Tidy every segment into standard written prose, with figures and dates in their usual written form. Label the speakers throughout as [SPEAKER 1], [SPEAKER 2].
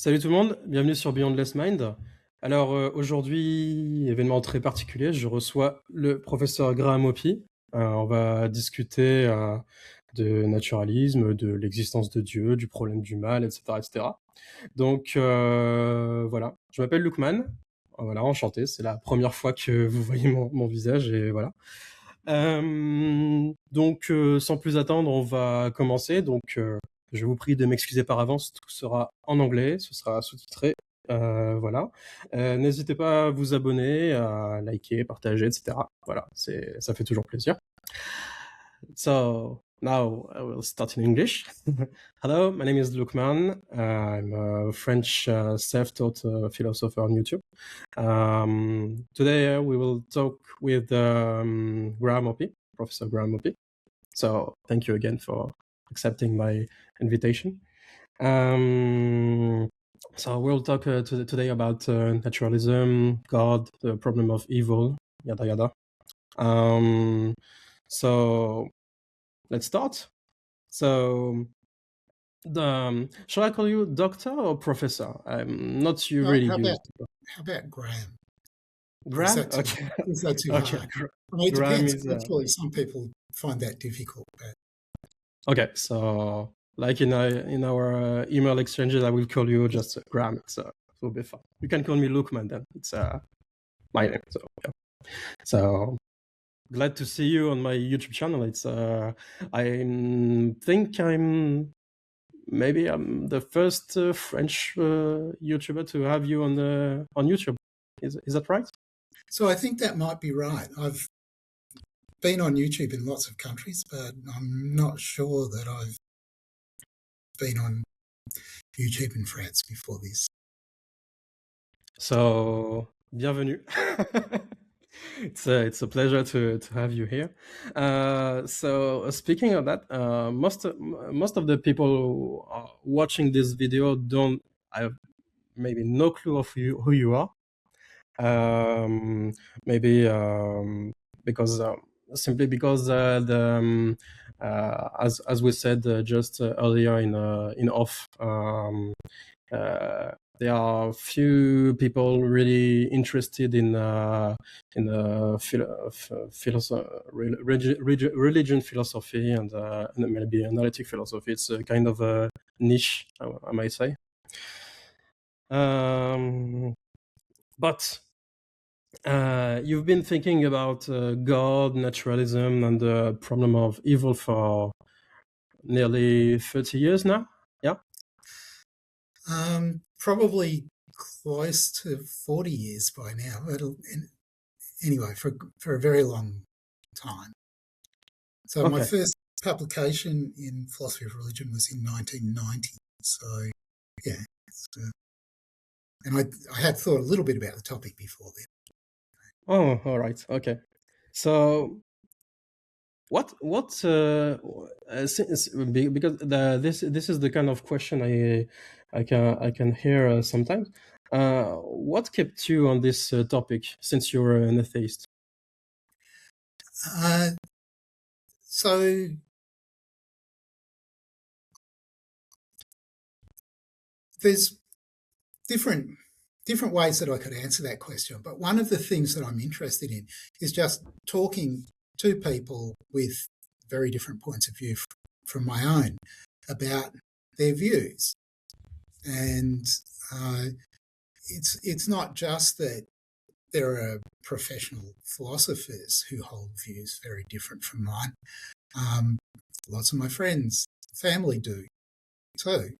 [SPEAKER 1] Salut tout le monde, bienvenue sur Beyondless Mind. Alors aujourd'hui, événement très particulier, je reçois le professeur Graham Oppy. On va discuter de naturalisme, de l'existence de Dieu, du problème du mal, etc. etc. Donc voilà, je m'appelle Lukman. Voilà, enchanté, c'est la première fois que vous voyez mon visage et voilà. Donc sans plus attendre, on va commencer. Donc je vous prie de m'excuser par avance, tout sera en anglais, ce sera sous-titré. Voilà. N'hésitez pas à vous abonner, à liker, partager, etc. Voilà, ça fait toujours plaisir. So now I will start in English. Hello, my name is Lukman. I'm a French self-taught philosopher on YouTube. Today we will talk with Graham Oppy, Professor Graham Oppy. So thank you again for accepting my invitation. So we'll talk today about naturalism, God, the problem of evil, yada yada. So let's start. So shall I call you doctor or professor? I'm not really used.
[SPEAKER 2] How about Graham?
[SPEAKER 1] Graham?
[SPEAKER 2] Okay. Is that too
[SPEAKER 1] Okay.
[SPEAKER 2] hard? I mean, it
[SPEAKER 1] Graham
[SPEAKER 2] depends.
[SPEAKER 1] is.
[SPEAKER 2] Actually, some people find that difficult. But...
[SPEAKER 1] Okay, so like in our email exchanges, I will call you just Graham. So it'll be fine. You can call me Lukman then. It's my name. So yeah. So glad to see you on my YouTube channel. It's I think I'm the first French YouTuber to have you on YouTube. Is that right?
[SPEAKER 2] So I think that might be right. I've been on YouTube in lots of countries, but I'm not sure that I've been on YouTube in France before this.
[SPEAKER 1] So bienvenue. It's a pleasure to have you here. So speaking of that, most of the people who are watching this video don't have maybe no clue of who you are. Maybe because simply because as we said just earlier in off. There are few people really interested in religion philosophy and maybe analytic philosophy. It's a kind of a niche, I might say. But you've been thinking about God, naturalism, and the problem of evil for nearly 30 years now. Yeah.
[SPEAKER 2] Probably close to 40 years by now. Anyway, for a very long time. So
[SPEAKER 1] Okay.
[SPEAKER 2] my first publication in Philosophy of Religion was in 1990. So yeah, and I had thought a little bit about the topic before then.
[SPEAKER 1] Oh, all right. Okay. So what since because this is the kind of question I can hear sometimes. What kept you on this topic since you're an atheist?
[SPEAKER 2] So there's different ways that I could answer that question, but one of the things that I'm interested in is just talking to people with very different points of view from my own about their views. And it's not just that there are professional philosophers who hold views very different from mine. Lots of my friends, family do too.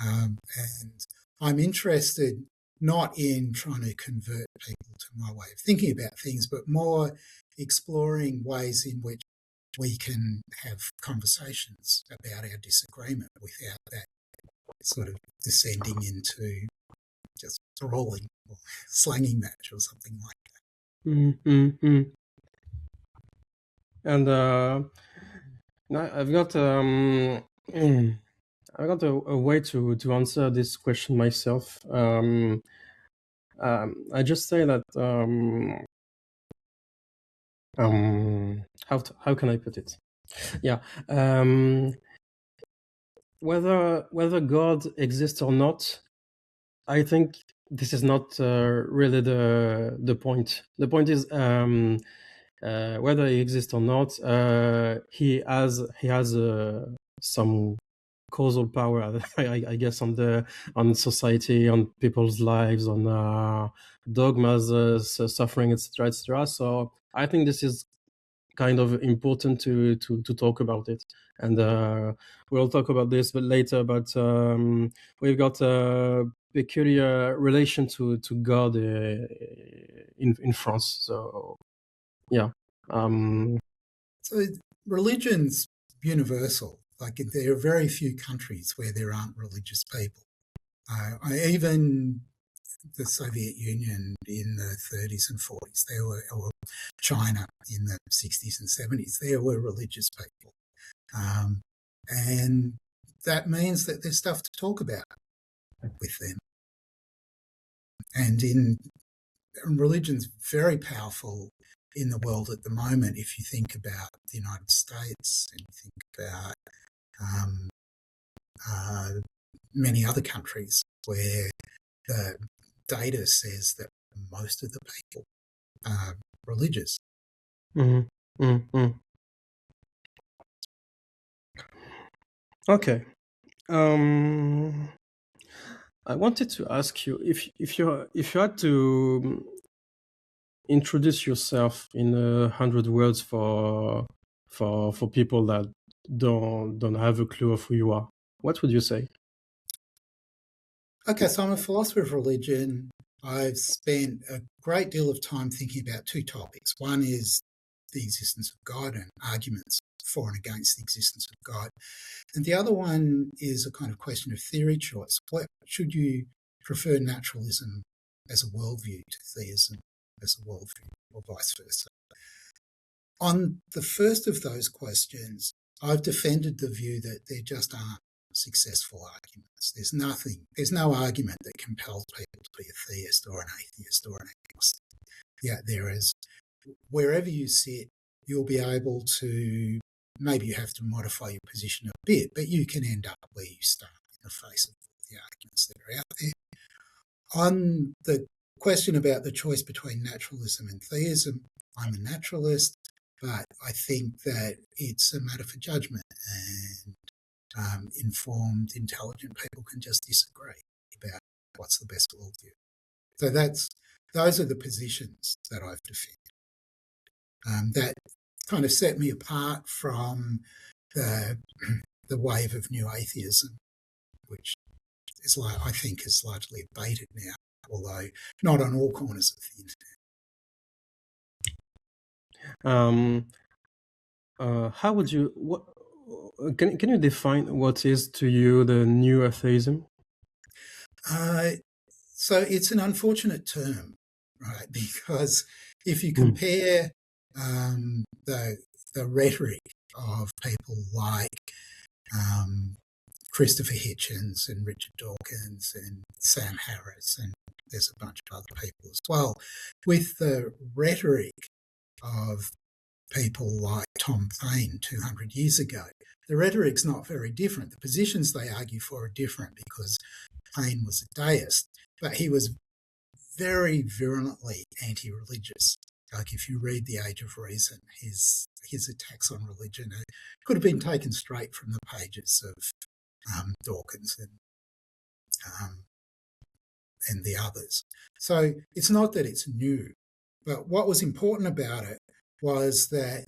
[SPEAKER 2] And I'm interested not in trying to convert people to my way of thinking about things, but more exploring ways in which we can have conversations about our disagreement without that sort of descending into just brawling or slanging match or something like that.
[SPEAKER 1] Mm-hmm. And now I've got a way to answer this question myself. I just say that how can I put it? Yeah, whether God exists or not I think this is not really the point. The point is whether he exists or not. He has some causal power, I guess, on society, on people's lives, on dogmas, suffering, etc., etc. So I think this is kind of important to talk about it, and we'll talk about this but later. But we've got a peculiar relation to God in France. So yeah.
[SPEAKER 2] So religion's universal. Like there are very few countries where there aren't religious people. Even the Soviet Union in the 30s and 40s, or China in the 60s and 70s, there were religious people. And that means that there's stuff to talk about with them. And religion's very powerful in the world at the moment. If you think about the United States and you think about many other countries where the data says that most of the people are religious.
[SPEAKER 1] Mm-hmm. Mm-hmm. Okay. I wanted to ask you if you had to introduce yourself in 100 words for people that don't have a clue of who you are, what would you say?
[SPEAKER 2] Okay, so I'm a philosopher of religion. I've spent a great deal of time thinking about two topics. One is the existence of God and arguments for and against the existence of God. And the other one is a kind of question of theory choice. What should you prefer, naturalism as a worldview to theism as a worldview, or vice versa? On the first of those questions, I've defended the view that there just aren't successful arguments. There's no argument that compels people to be a theist or an atheist or an agnostic. Yeah, there is. Wherever you sit, you'll be able to, maybe you have to modify your position a bit, but you can end up where you start in the face of the arguments that are out there. On the question about the choice between naturalism and theism, I'm a naturalist, but I think that it's a matter for judgment, and informed, intelligent people can just disagree about what's the best worldview. So those are the positions that I've defended. That kind of set me apart from the wave of new atheism, which is I think is largely abated now, although not on all corners of the internet.
[SPEAKER 1] How would you? Can you define what is to you the new atheism?
[SPEAKER 2] So it's an unfortunate term, right? Because if you compare the rhetoric of people like Christopher Hitchens and Richard Dawkins and Sam Harris, and there's a bunch of other people as well, with the rhetoric of people like Tom Paine 200 years ago, the rhetoric's not very different. The positions they argue for are different because Paine was a deist, but he was very virulently anti-religious. Like if you read The Age of Reason, his attacks on religion could have been taken straight from the pages of Dawkins and the others. So it's not that it's new, but what was important about it was that,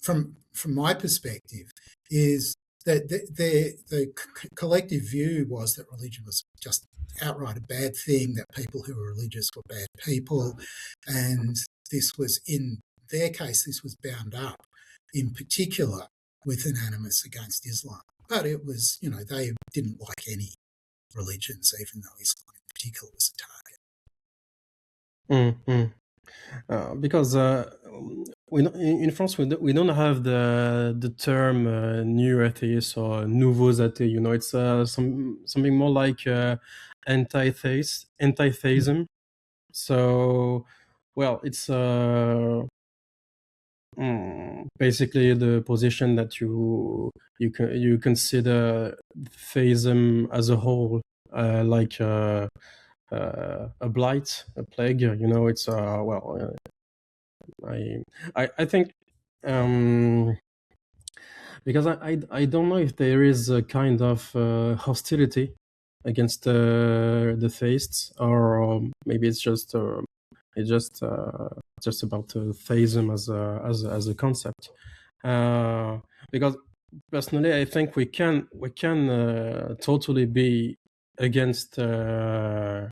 [SPEAKER 2] from my perspective, is that the collective view was that religion was just outright a bad thing, that people who were religious were bad people, and this was, in their case, this was bound up in particular with an animus against Islam. But it was, they didn't like any religions, even though Islam in particular was a target.
[SPEAKER 1] Mm-hmm. Because in France we don't have the term new atheist or nouveaux athées. It's something more like anti-theism. So, well, it's basically the position that you consider theism as a whole like a blight, a plague. It's I think because I don't know if there is a kind of hostility against the theists, or maybe it's just about theism as a concept. Because personally, I think we can totally be against theism,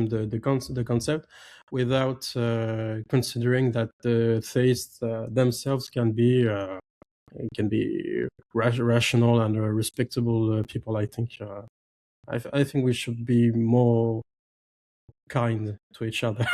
[SPEAKER 1] the concept, without considering that the theists themselves can be rational and respectable people. I think I think we should be more kind to each other.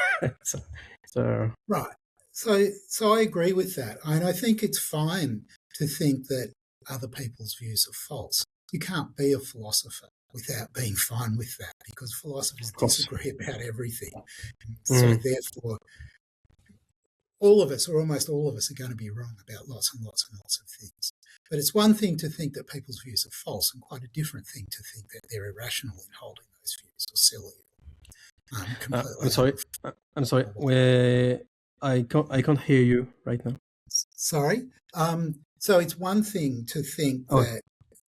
[SPEAKER 1] so
[SPEAKER 2] Right. So I agree with that. And I think it's fine to think that other people's views are false. You can't be a philosopher without being fine with that, because philosophers disagree about everything. So therefore, all of us, or almost all of us, are going to be wrong about lots and lots and lots of things. But it's one thing to think that people's views are false, and quite a different thing to think that they're irrational in holding those views, or silly.
[SPEAKER 1] I'm sorry. I can't hear you right now.
[SPEAKER 2] Sorry. So it's one thing to think that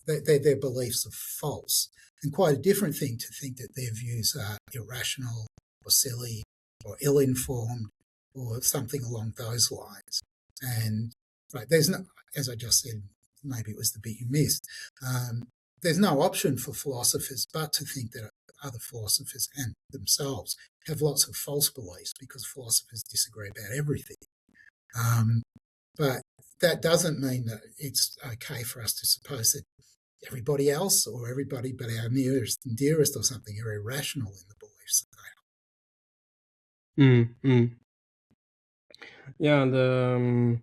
[SPEAKER 2] their beliefs are false, and quite a different thing to think that their views are irrational or silly or ill-informed or something along those lines. And there's no, as I just said, maybe it was the bit you missed, there's no option for philosophers but to think that other philosophers and themselves have lots of false beliefs, because philosophers disagree about everything. But that doesn't mean that it's okay for us to suppose that everybody else, or everybody but our nearest and dearest or something, are irrational in the beliefs that they have.
[SPEAKER 1] Yeah, and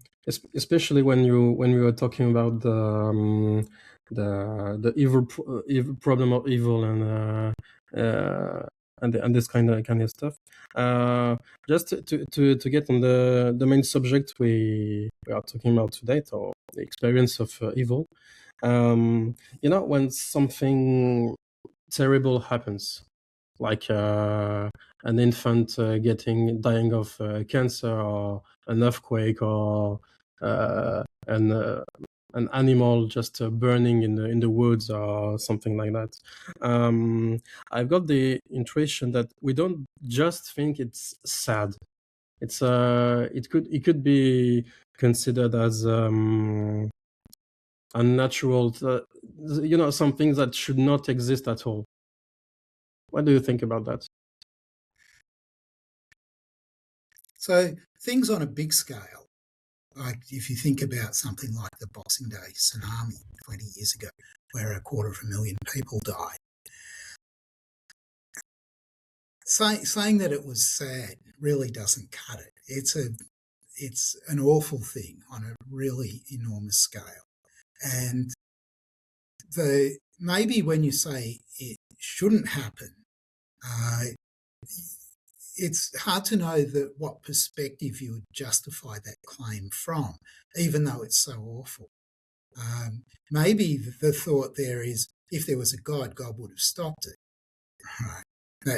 [SPEAKER 1] especially when we were talking about the evil problem of evil and this kind of stuff. Just to get on the main subject we are talking about today, or the experience of evil. When something terrible happens, like an infant dying of cancer, or an earthquake, or an animal just burning in the woods, or something like that. I've got the impression that we don't just think it's sad. It's it could be considered as unnatural, some things that should not exist at all. What do you think about that?
[SPEAKER 2] So things on a big scale, like if you think about something like the Boxing Day tsunami 20 years ago, where 250,000 people died, saying that it was sad really doesn't cut it. It's an awful thing on a really enormous scale. And maybe when you say it shouldn't happen, it's hard to know what perspective you would justify that claim from, even though it's so awful. Maybe the thought there is, if there was a God, God would have stopped it. Right.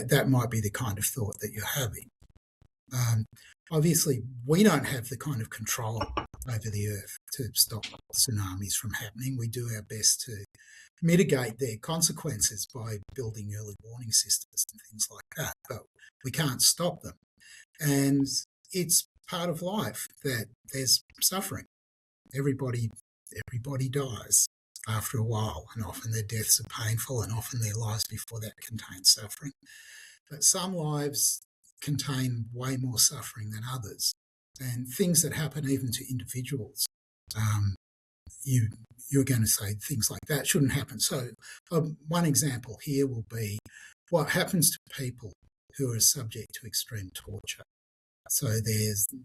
[SPEAKER 2] That might be the kind of thought that you're having. Obviously, we don't have the kind of control over the earth to stop tsunamis from happening. We do our best to mitigate their consequences by building early warning systems and things like that, but we can't stop them. And it's part of life that there's suffering. Everybody dies after a while, and often their deaths are painful, and often their lives before that contain suffering. But some lives contain way more suffering than others, and things that happen even to individuals, you're going to say things like that shouldn't happen. So one example here will be what happens to people who are subject to extreme torture. So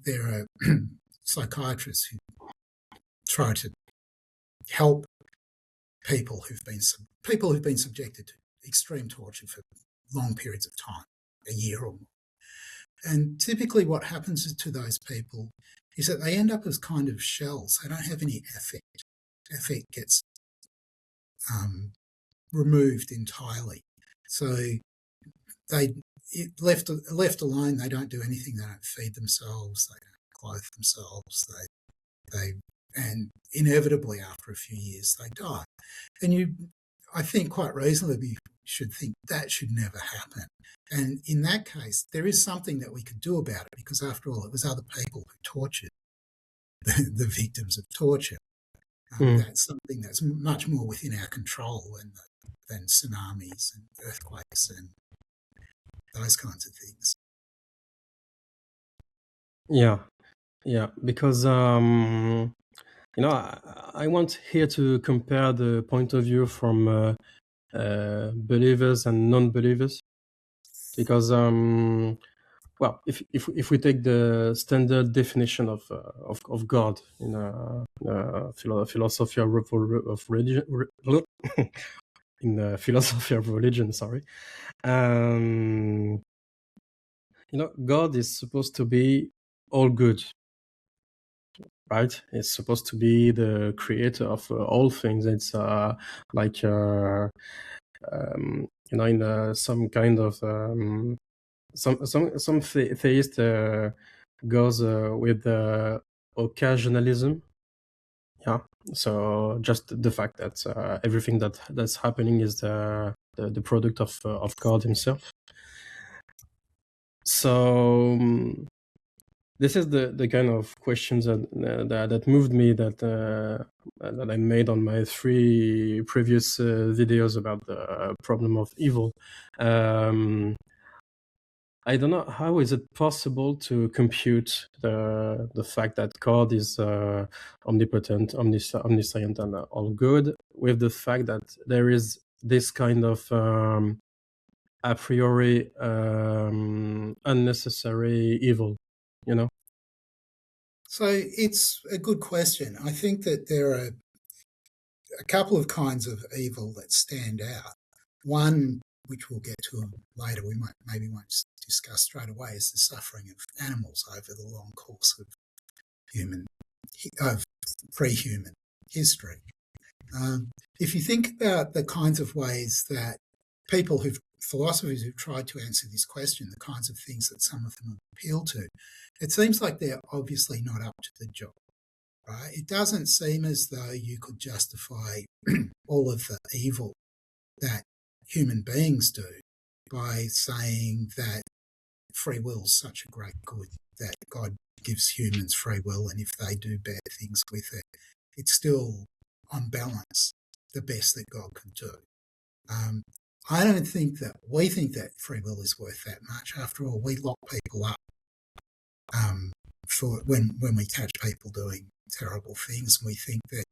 [SPEAKER 2] there are psychiatrists who try to help people who've been subjected to extreme torture for long periods of time, a year or more. And typically what happens to those people is that they end up as kind of shells. They don't have any affect. Affect gets removed entirely. So left alone, they don't do anything. They don't feed themselves. They don't clothe themselves. And inevitably after a few years they die. And I think quite reasonably should think that should never happen. And in that case, there is something that we could do about it, because after all, it was other people who tortured the victims of torture. That's something that's much more within our control than tsunamis and earthquakes and those kinds of things.
[SPEAKER 1] Yeah, because I want here to compare the point of view from believers and non-believers, because well, if we take the standard definition of God in philosophy of religion, in the philosophy of religion, sorry, God is supposed to be all good, right? It's supposed to be the creator of all things. It's like in some kind of some theist goes with occasionalism. Yeah. So just the fact that everything that's happening is the product of God Himself. So this is the kind of questions that moved me, that I made on my 3 previous videos about the problem of evil. I don't know, how is it possible to compute the fact that God is omnipotent, omniscient, and all good, with the fact that there is this kind of a priori unnecessary evil,
[SPEAKER 2] So it's a good question. I think that there are a couple of kinds of evil that stand out. One, which we'll get to later, we maybe won't discuss straight away, is the suffering of animals over the long course of pre-human history. If you think about the kinds of ways that philosophers who've tried to answer this question, the kinds of things that some of them appeal to, it seems like they're obviously not up to the job, right? It doesn't seem as though you could justify all of the evil that human beings do by saying that free will is such a great good, that God gives humans free will, and if they do bad things with it, it's still, on balance, the best that God could do. I don't think that we think that free will is worth that much. After all, we lock people up for when we catch people doing terrible things. We think that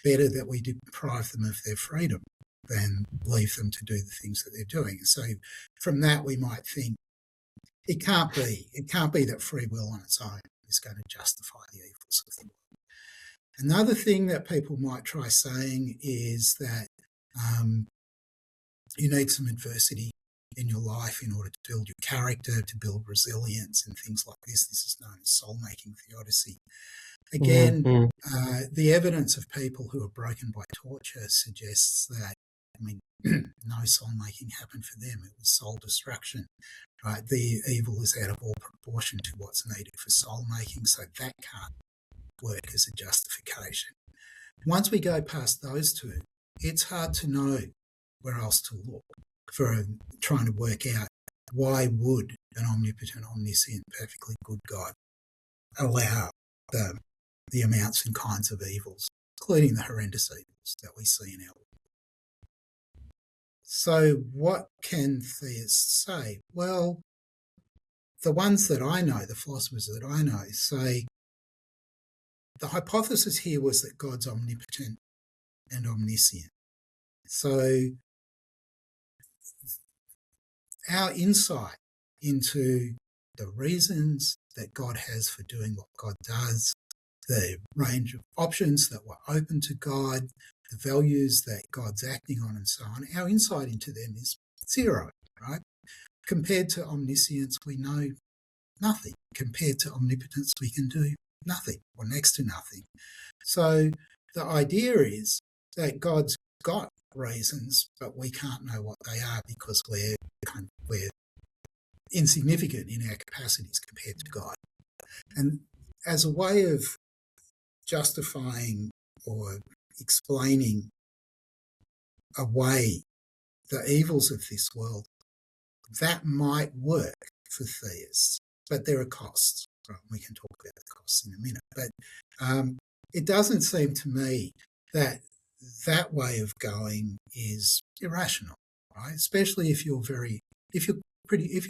[SPEAKER 2] better that we deprive them of their freedom than leave them to do the things that they're doing. So from that, we might think it can't be that free will on its own is going to justify the evils of the world. Another thing that people might try saying is that you need some adversity in your life in order to build your character, to build resilience and things like this. This is known as soul-making theodicy. Again, the evidence of people who are broken by torture suggests that, no soul-making happened for them. It was soul destruction, right? The evil is out of all proportion to what's needed for soul-making, so that can't work as a justification. Once we go past those two, it's hard to know where else to look for trying to work out why would an omnipotent, omniscient, perfectly good God allow the amounts and kinds of evils, including the horrendous evils that we see in our world. So what can theists say? Well, the ones that I know, the philosophers that I know, say the hypothesis here was that God's omnipotent and omniscient. So our insight into the reasons that God has for doing what God does, the range of options that were open to God, the values that God's acting on and so on, our insight into them is zero, right? Compared to omniscience, we know nothing. Compared to omnipotence, we can do nothing or next to nothing. So the idea is that God's got reasons, but we can't know what they are because we're insignificant in our capacities compared to God. And as a way of justifying or explaining away the evils of this world, that might work for theists, but there are costs. Right? We can talk about the costs in a minute. But it doesn't seem to me that that way of going is irrational, right? Especially if you're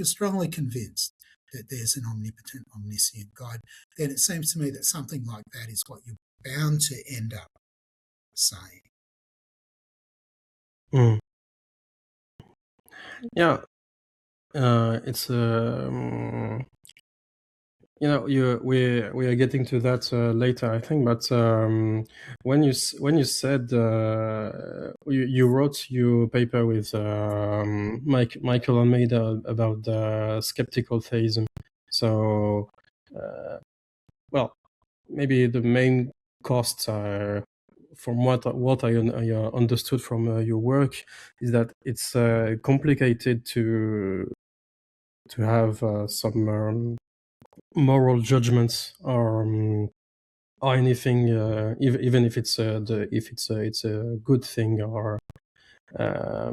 [SPEAKER 2] strongly convinced that there's an omnipotent, omniscient God, then it seems to me that something like that is what you're bound to end up saying.
[SPEAKER 1] Yeah, it's we are getting to that later, I think. But when you said you wrote your paper with Michael Almeida about the skeptical theism, so well, maybe the main costs are, from what I understood from your work, is that it's complicated to have some moral judgments or anything, even if it's it's a good thing, or I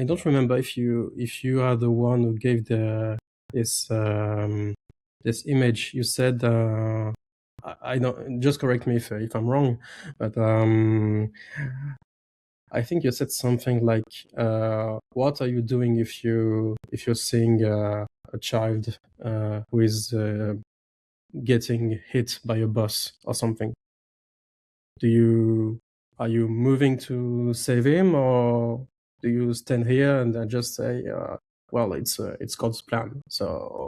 [SPEAKER 1] don't remember if you are the one who gave this image. You said I don't, just correct me if I'm wrong, but I think you said something like, "What are you doing if you're seeing a child who is getting hit by a bus or something? Are you moving to save him, or do you stand here and just say, well, it's God's plan? So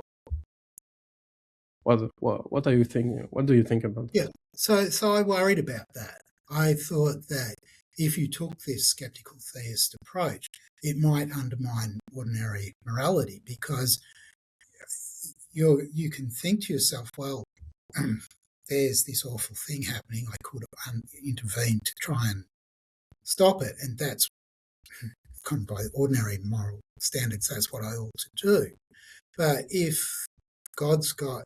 [SPEAKER 1] what are you thinking? What do you think about that?"
[SPEAKER 2] Yeah, so I worried about that. I thought that if you took this skeptical theist approach, it might undermine ordinary morality, because you can think to yourself, well, there's this awful thing happening. I could have intervened to try and stop it, and that's kind of by ordinary moral standards, that's what I ought to do. But if God's got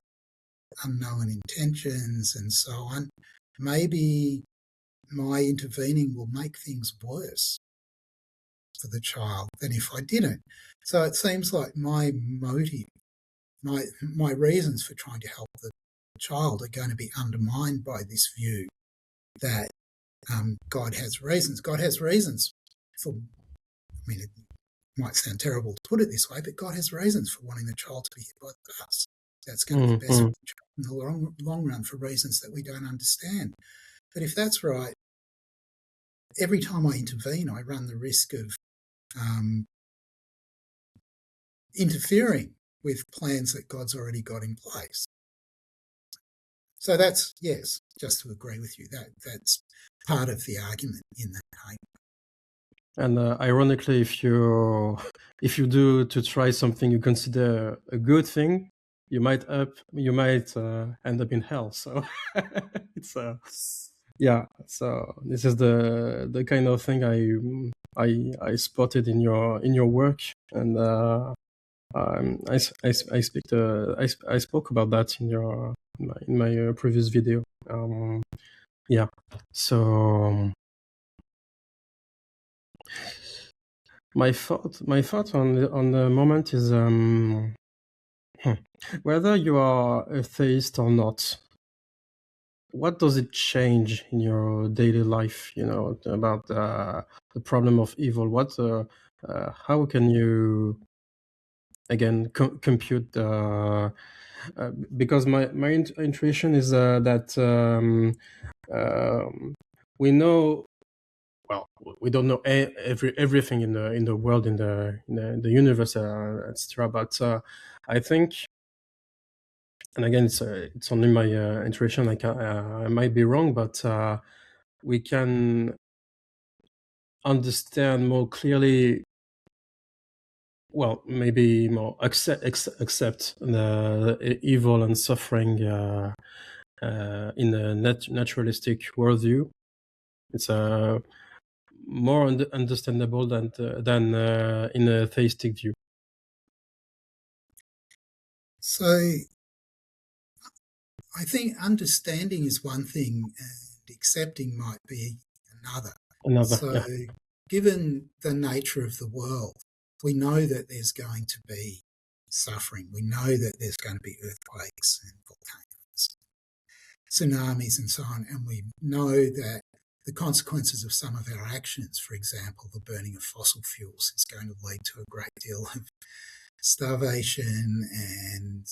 [SPEAKER 2] unknown intentions and so on, maybe my intervening will make things worse for the child than if I didn't. So it seems like my motive, my reasons for trying to help the child are going to be undermined by this view that God has reasons. God has reasons for, I mean, it might sound terrible to put it this way, but God has reasons for wanting the child to be hit by the bus. That's going to be best for the child in the long run, for reasons that we don't understand. But if that's right, every time I intervene, I run the risk of interfering with plans that God's already got in place. So that's, yes, just to agree with you, that's part of the argument in that paper.
[SPEAKER 1] And ironically, if you do to try something you consider a good thing, you might end up in hell. So it's yeah. So this is the kind of thing I spotted in your work, and I spoke about that in my previous video. Yeah. So. My thought on the moment is whether you are a theist or not, what does it change in your daily life? About the problem of evil. How can you again compute because my intuition is that we know. Well, we don't know everything in the world, in the universe, etc. But I think, and again, it's only my intuition. I might be wrong, but we can understand more clearly. Well, maybe more accept the evil and suffering in a naturalistic worldview. It's more understandable than in a theistic view.
[SPEAKER 2] So I think understanding is one thing and accepting might be another. So given the nature of the world, we know that there's going to be suffering. We know that there's going to be earthquakes and volcanoes, tsunamis and so on, and we know that the consequences of some of our actions, for example, the burning of fossil fuels, is going to lead to a great deal of starvation and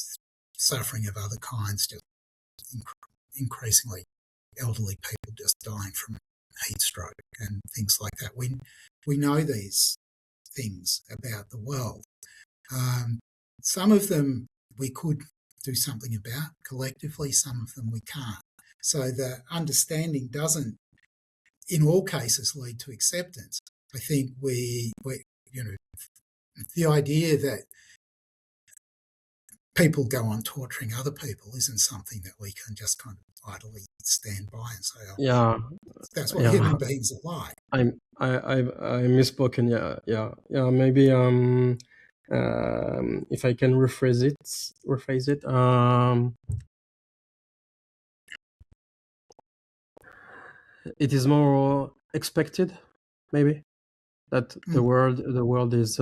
[SPEAKER 2] suffering of other kinds, just increasingly elderly people just dying from heat stroke and things like that. We know these things about the world. Some of them we could do something about collectively, some of them we can't. So the understanding doesn't, in all cases, lead to acceptance. I think we the idea that people go on torturing other people isn't something that we can just kind of idly stand by and say, "Oh, that's what human beings are like."
[SPEAKER 1] I misspoken. Yeah. Maybe if I can rephrase it. It is more expected, maybe, that the world is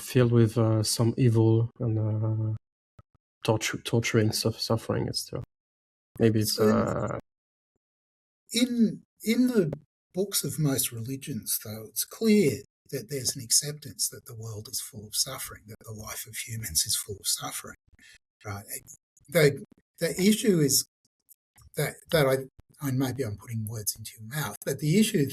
[SPEAKER 1] filled with some evil and torturing, suffering. It's still maybe it's
[SPEAKER 2] in the books of most religions, though, it's clear that there's an acceptance that the world is full of suffering, that the life of humans is full of suffering. Right? The issue is that maybe I'm putting words into your mouth, but the issue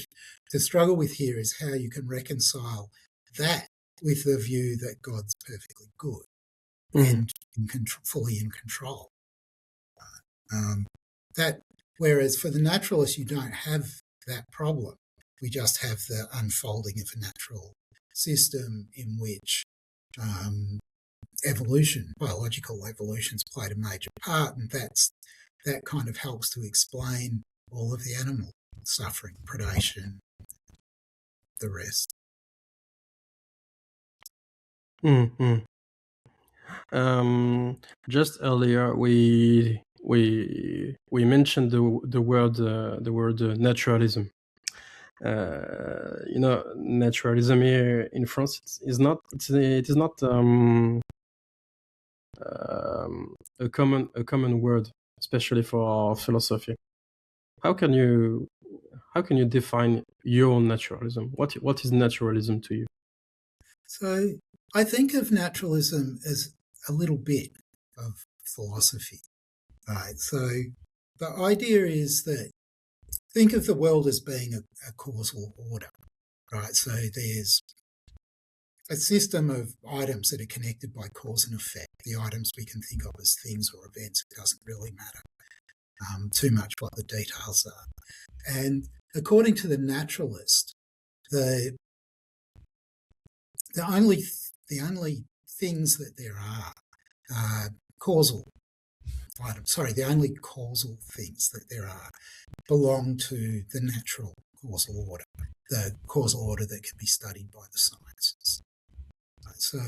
[SPEAKER 2] to struggle with here is how you can reconcile that with the view that God's perfectly good and fully in control. Whereas for the naturalist, you don't have that problem. We just have the unfolding of a natural system in which biological evolution's played a major part, and that kind of helps to explain all of the animal suffering, predation, the rest.
[SPEAKER 1] Just earlier we mentioned the word naturalism. Naturalism here in France it is not a common word, especially for philosophy. How can you define your naturalism? What is naturalism to you?
[SPEAKER 2] So I think of naturalism as a little bit of philosophy, right? So the idea is that think of the world as being a causal order, right? So there's a system of items that are connected by cause and effect. The items we can think of as things or events. It doesn't really matter too much what the details are. And according to the naturalist, the only things that there are causal items. Sorry, the only causal things that there are belong to the natural causal order, the causal order that can be studied by the sciences. So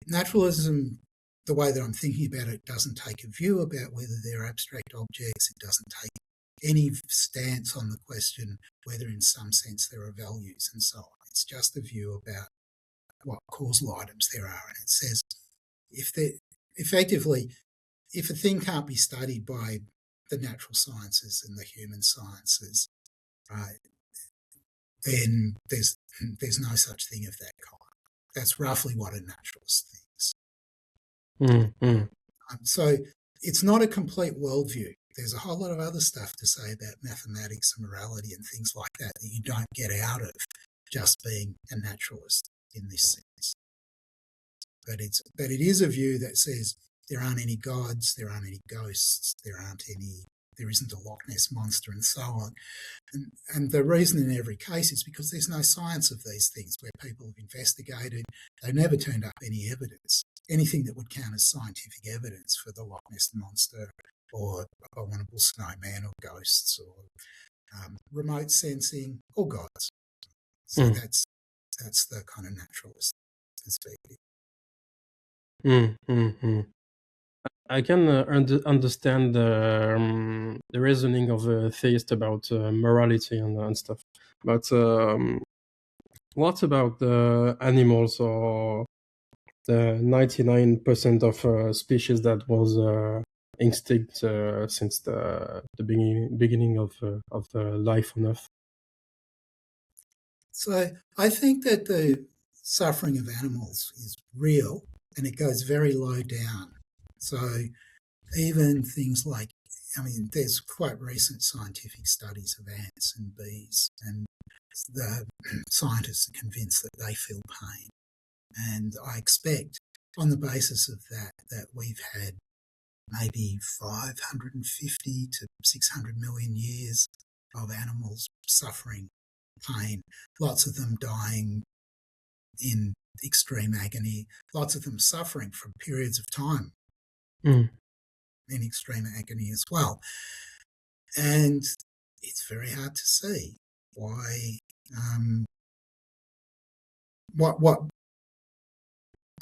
[SPEAKER 2] naturalism, the way that I'm thinking about it, doesn't take a view about whether they're abstract objects. It doesn't take any stance on the question whether in some sense there are values and so on. It's just a view about what causal items there are. And it says if a thing can't be studied by the natural sciences and the human sciences, right, then there's no such thing of that kind. That's roughly what a naturalist thinks. So it's not a complete worldview. There's a whole lot of other stuff to say about mathematics and morality and things like that you don't get out of just being a naturalist in this sense. But it is a view that says there aren't any gods, there aren't any ghosts, there isn't a Loch Ness monster and so on. And the reason in every case is because there's no science of these things where people have investigated. They've never turned up any evidence, anything that would count as scientific evidence for the Loch Ness monster or abominable snowman or ghosts or remote sensing, or gods. So that's the kind of naturalist perspective.
[SPEAKER 1] I can understand the reasoning of a theist about morality and stuff. But what about the animals or the 99% of species that was extinct since the beginning of life on Earth?
[SPEAKER 2] So I think that the suffering of animals is real, and it goes very low down. So even things like, there's quite recent scientific studies of ants and bees, and the scientists are convinced that they feel pain. And I expect, on the basis of that we've had maybe 550 to 600 million years of animals suffering pain, lots of them dying in extreme agony, lots of them suffering for periods of time in extreme agony as well. And it's very hard to see why, what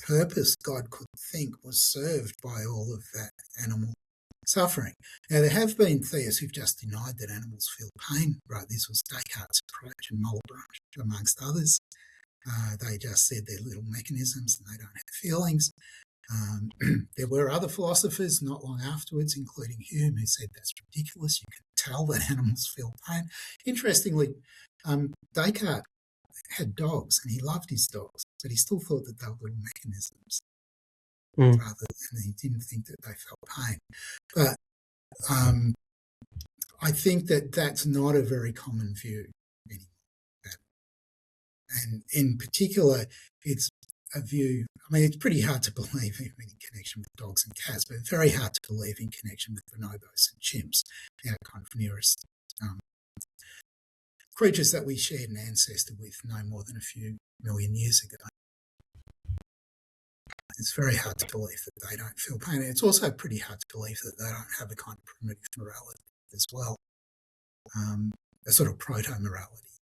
[SPEAKER 2] purpose God could think was served by all of that animal suffering. Now, there have been theists who've just denied that animals feel pain. Right, this was Descartes' approach and Malebranche, amongst others. They just said they're little mechanisms and they don't have feelings. There were other philosophers not long afterwards, including Hume, who said that's ridiculous. You can tell that animals feel pain. Interestingly, Descartes had dogs and he loved his dogs, but he still thought that they were little mechanisms rather than he didn't think that they felt pain. But I think that that's not a very common view anymore. And in particular, it's a view, it's pretty hard to believe even in connection with dogs and cats, but very hard to believe in connection with bonobos and chimps, our kind of nearest creatures that we shared an ancestor with no more than a few million years ago. It's very hard to believe that they don't feel pain. It's also pretty hard to believe that they don't have a kind of primitive morality as well, a sort of proto-morality.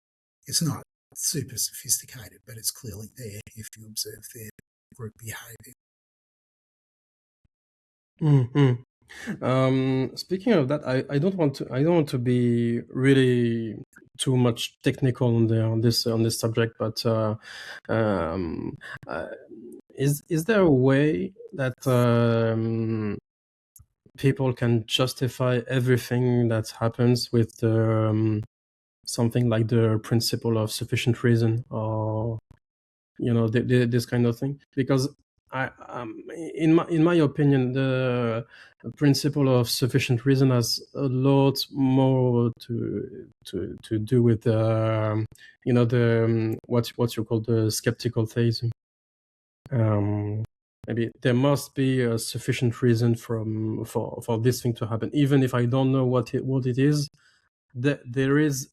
[SPEAKER 2] It's not super sophisticated, but it's clearly there if you observe their group behaviour.
[SPEAKER 1] Speaking of that, I don't want to be really too much technical on this subject, but is there a way that people can justify everything that happens with something like the principle of sufficient reason, or this kind of thing? Because in my opinion, the principle of sufficient reason has a lot more to do with what you call the skeptical theism. Maybe there must be a sufficient reason for this thing to happen, even if I don't know what it is. There is.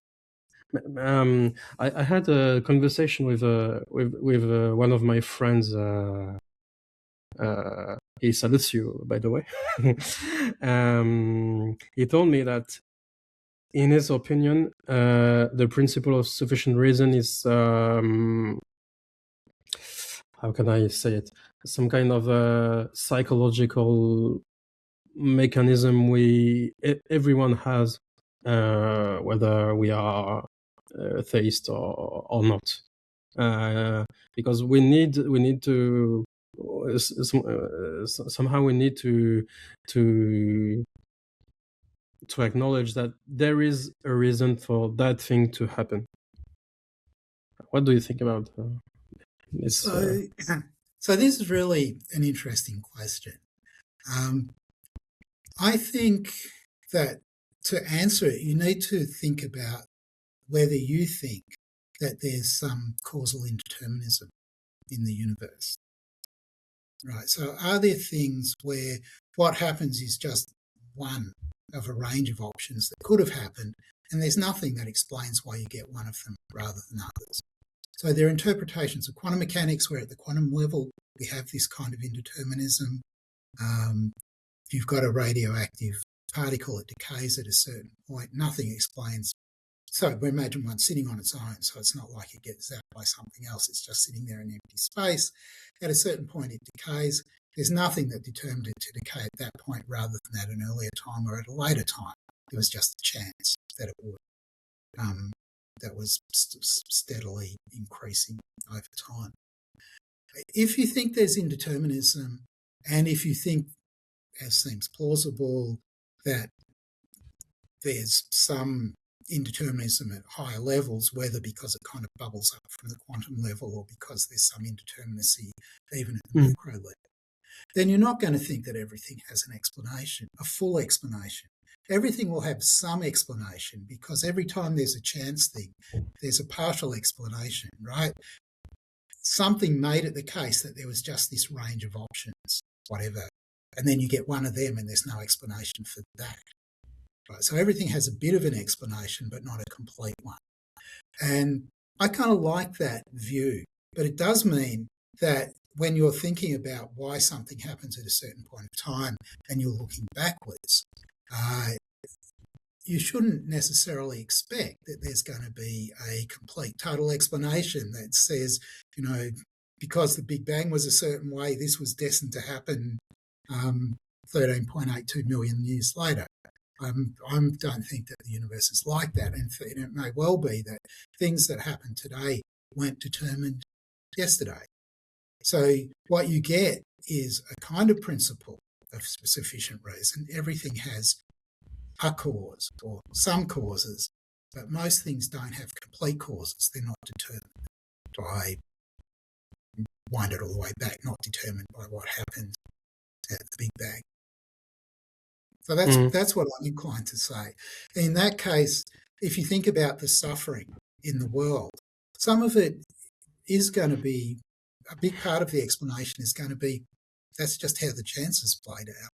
[SPEAKER 1] I had a conversation with one of my friends. He salutes you, by the way. He told me that, in his opinion, the principle of sufficient reason is how can I say it? Some kind of a psychological mechanism everyone has, whether we are theist or not, because we need to somehow we need to acknowledge that there is a reason for that thing to happen. What do you think about this?
[SPEAKER 2] So this is really an interesting question. I think that to answer it, you need to think about whether you think that there's some causal indeterminism in the universe. Right. So are there things where what happens is just one of a range of options that could have happened, and there's nothing that explains why you get one of them rather than others? So there are interpretations of quantum mechanics where at the quantum level we have this kind of indeterminism. If you've got a radioactive particle, it decays at a certain point. Nothing explains So we imagine one sitting on its own, so it's not like it gets zapped by something else. It's just sitting there in empty space. At a certain point, it decays. There's nothing that determined it to decay at that point rather than at an earlier time or at a later time. There was just a chance that it would. That was steadily increasing over time. If you think there's indeterminism, and if you think, as seems plausible, that there's some indeterminism at higher levels, whether because it kind of bubbles up from the quantum level or because there's some indeterminacy even at the macro level, then you're not going to think that everything has an explanation, a full explanation. Everything will have some explanation because every time there's a chance thing, there's a partial explanation, right? Something made it the case that there was just this range of options, whatever, and then you get one of them and there's no explanation for that. Right? So everything has a bit of an explanation, but not a complete one. And I kind of like that view, but it does mean that when you're thinking about why something happens at a certain point of time and you're looking backwards, you shouldn't necessarily expect that there's going to be a complete, total explanation that says, because the Big Bang was a certain way, this was destined to happen 13.82 million years later. I don't think that the universe is like that. And it may well be that things that happen today weren't determined yesterday. So what you get is a kind of principle of sufficient reason. Everything has a cause or some causes, but most things don't have complete causes. They're not determined by, wind it all the way back, not determined by what happened at the Big Bang. So that's what I'm inclined to say. In that case, if you think about the suffering in the world, some of it is going to be, a big part of the explanation is going to be, that's just how the chances played out.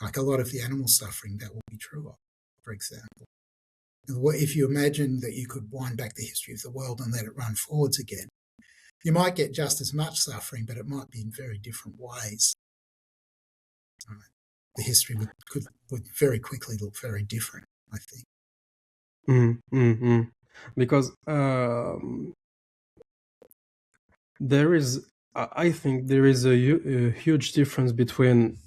[SPEAKER 2] Like a lot of the animal suffering, that will be true of, for example. If you imagine that you could wind back the history of the world and let it run forwards again, you might get just as much suffering, but it might be in very different ways. Right. The history would very quickly look very different, I think.
[SPEAKER 1] Because I think there is a huge difference between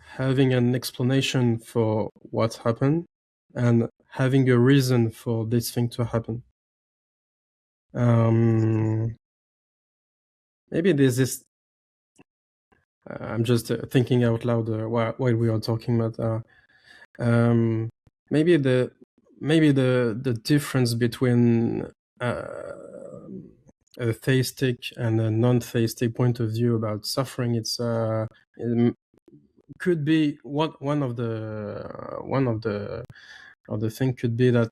[SPEAKER 1] having an explanation for what happened and having a reason for this thing to happen. Maybe there's this. I'm just thinking out loud while we are talking about. Maybe the difference between a theistic and a non-theistic point of view about suffering, it could be one of the thing could be that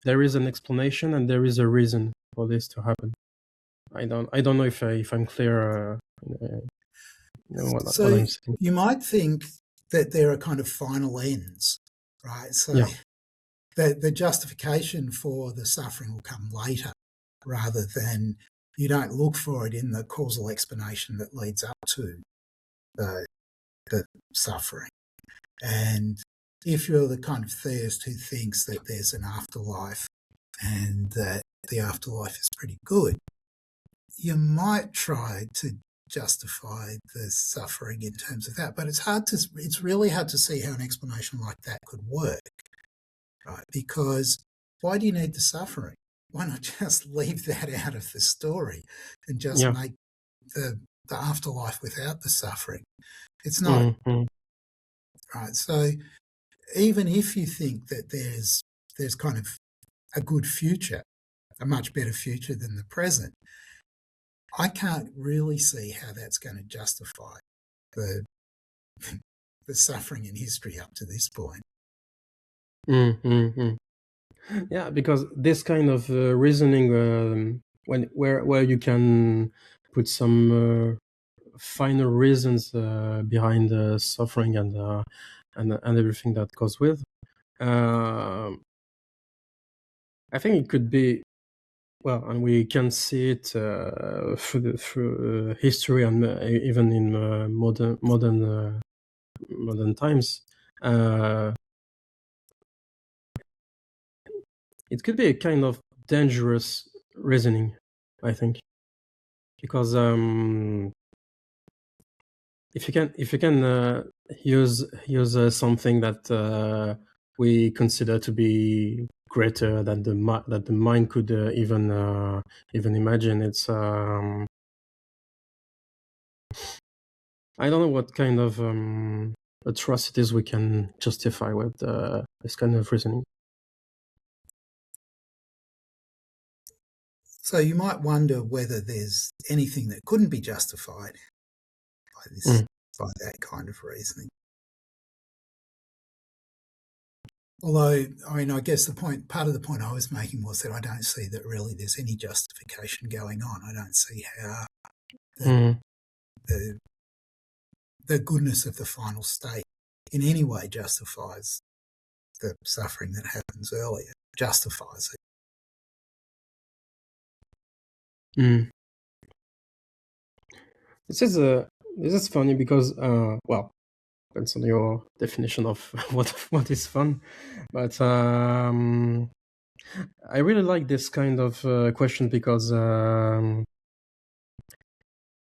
[SPEAKER 1] there is an explanation and there is a reason for this to happen. I don't know if I'm clear. What I'm saying.
[SPEAKER 2] You might think that there are kind of final ends, right? So
[SPEAKER 1] yeah.
[SPEAKER 2] the justification for the suffering will come later, rather than you don't look for it in the causal explanation that leads up to the suffering. And if you're the kind of theist who thinks that there's an afterlife and that the afterlife is pretty good, you might try to justify the suffering in terms of that, but it's really hard to see how an explanation like that could work, right? Because why do you need the suffering? Why not just leave that out of the story and just make the afterlife without the suffering? It's not right. So even if you think that there's kind of a good future, a much better future than the present, I can't really see how that's going to justify the suffering in history up to this point.
[SPEAKER 1] Yeah, because this kind of reasoning, where you can put some finer reasons behind the suffering and everything that goes with, I think it could be. Well, and we can see it through history and even in modern times. it could be a kind of dangerous reasoning, I think, because if you can use something that we consider to be greater than that the mind could even imagine, it's I don't know what kind of atrocities we can justify with this kind of reasoning.
[SPEAKER 2] So you might wonder whether there's anything that couldn't be justified by this, by that kind of reasoning. Although, I mean, I guess part of the point I was making was that I don't see that really there's any justification going on. I don't see how the goodness of the final state in any way justifies the suffering that happens earlier, justifies it.
[SPEAKER 1] This is funny because well, depends on your definition of what is fun, but I really like this kind of question because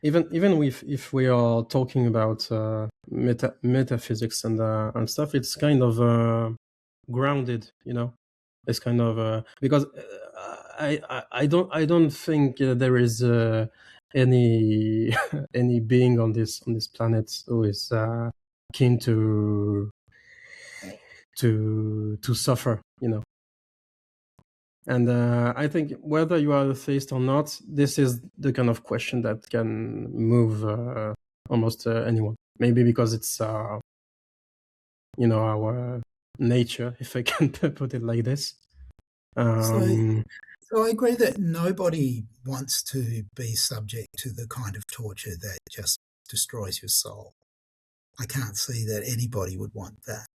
[SPEAKER 1] even if we are talking about metaphysics and stuff, it's kind of grounded, you know. It's kind of because I don't think there is any any being on this planet who is keen to suffer, you know. And I think whether you are a theist or not, this is the kind of question that can move almost anyone. Maybe because it's you know, our nature, if I can put it like this.
[SPEAKER 2] So I agree that nobody wants to be subject to the kind of torture that just destroys your soul. I can't see that anybody would want that.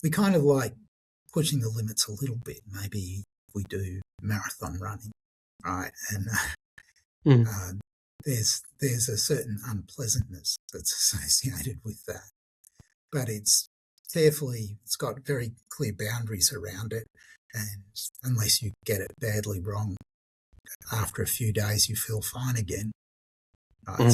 [SPEAKER 2] We kind of like pushing the limits a little bit. Maybe we do marathon running, right? And there's a certain unpleasantness that's associated with that. But it's got very clear boundaries around it. And unless you get it badly wrong, after a few days you feel fine again. Right?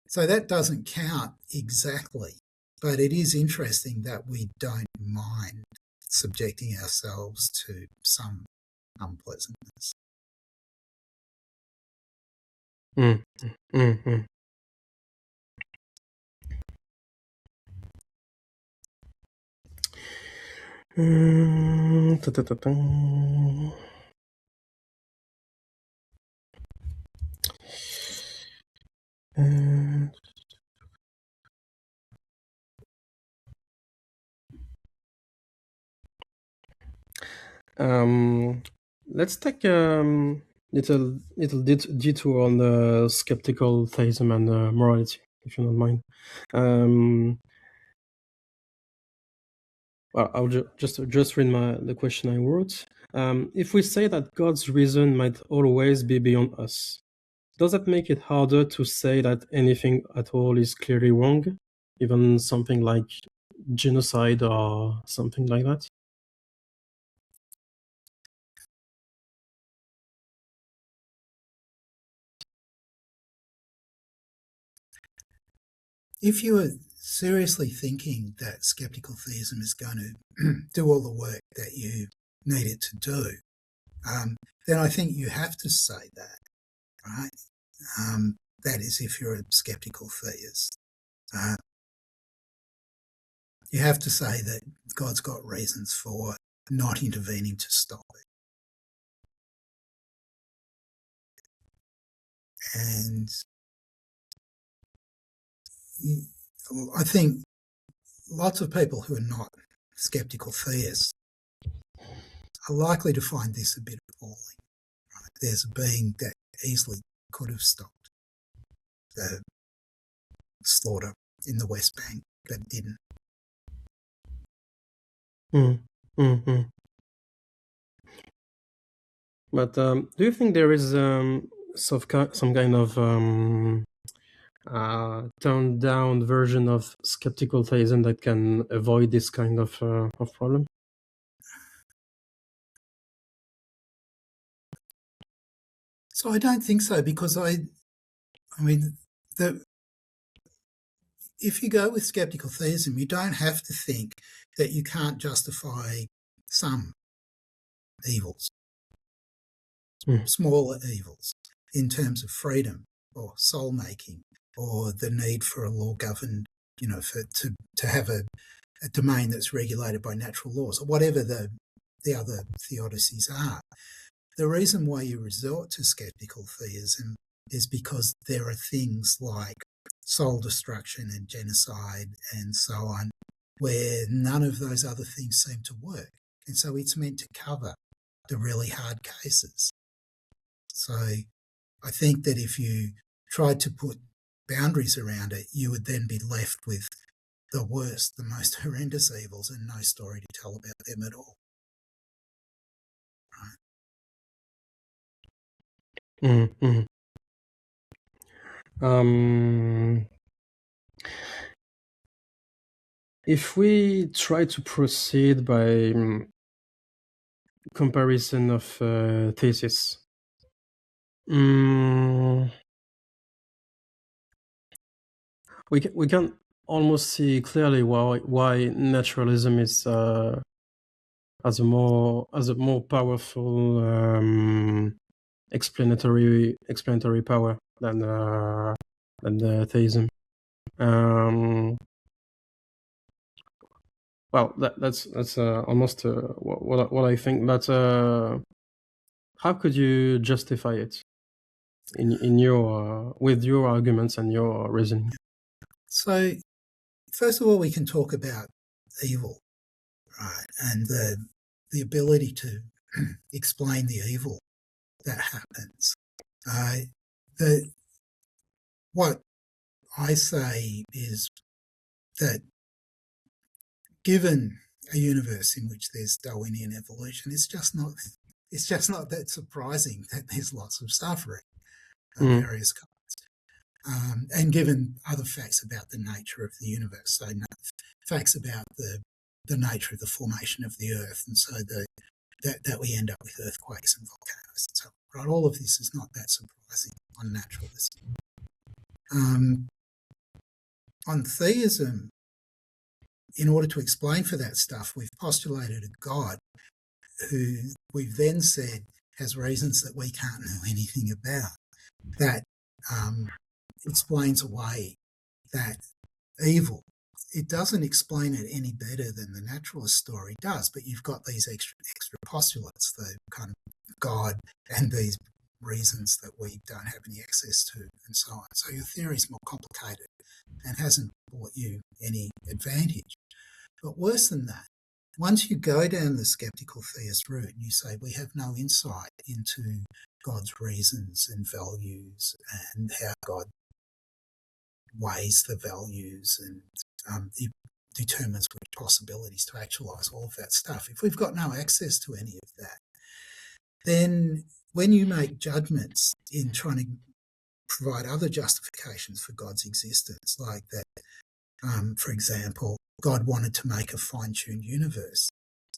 [SPEAKER 2] So that doesn't count exactly, but it is interesting that we don't mind subjecting ourselves to some unpleasantness.
[SPEAKER 1] Let's take little detour on the skeptical theism and morality, if you don't mind. Well, I'll just read the question I wrote. If we say that God's reason might always be beyond us, does that make it harder to say that anything at all is clearly wrong, even something like genocide or something like that?
[SPEAKER 2] If you are seriously thinking that skeptical theism is going to do all the work that you need it to do, then I think you have to say that, right? That is, if you're a skeptical theist. You have to say that God's got reasons for not intervening to stop it. And I think lots of people who are not skeptical theists are likely to find this a bit appalling. Right? There's a being that easily could have stopped the slaughter in the West Bank, but didn't.
[SPEAKER 1] But do you think there is some kind of toned down version of skeptical theism that can avoid this kind of problem?
[SPEAKER 2] So I don't think so, because if you go with skeptical theism, you don't have to think that you can't justify some evils, smaller evils, in terms of freedom or soul making or the need for a law governed, to have a domain that's regulated by natural laws, or whatever the other theodicies are. The reason why you resort to skeptical theism is because there are things like soul destruction and genocide and so on, where none of those other things seem to work. And so it's meant to cover the really hard cases. So I think that if you tried to put boundaries around it, you would then be left with the worst, the most horrendous evils, and no story to tell about them at all.
[SPEAKER 1] Right. Mm-hmm. If we try to proceed by comparison of thesis, we can almost see clearly why naturalism is as a more powerful explanatory power than the theism. Well, that's almost what I think. But how could you justify it in your with your arguments and your reasoning?
[SPEAKER 2] So, first of all, we can talk about evil, right, and the ability to explain the evil that happens. What I say is that given a universe in which there's Darwinian evolution, it's just not that surprising that there's lots of suffering of various kinds. And given other facts about the nature of the universe, so facts about the nature of the formation of the Earth, and so that we end up with earthquakes and volcanoes and so on. Right? All of this is not that surprising on naturalism. On theism, in order to explain for that stuff, we've postulated a God who we've then said has reasons that we can't know anything about, that explains away that evil. It doesn't explain it any better than the naturalist story does, but you've got these extra postulates, the kind of God and these reasons that we don't have any access to and so on. So your theory is more complicated and hasn't brought you any advantage. But worse than that, once you go down the skeptical theist route and you say we have no insight into God's reasons and values and how God weighs the values and determines which possibilities to actualise, all of that stuff. If we've got no access to any of that, then when you make judgments in trying to provide other justifications for God's existence, like that, for example, God wanted to make a fine-tuned universe,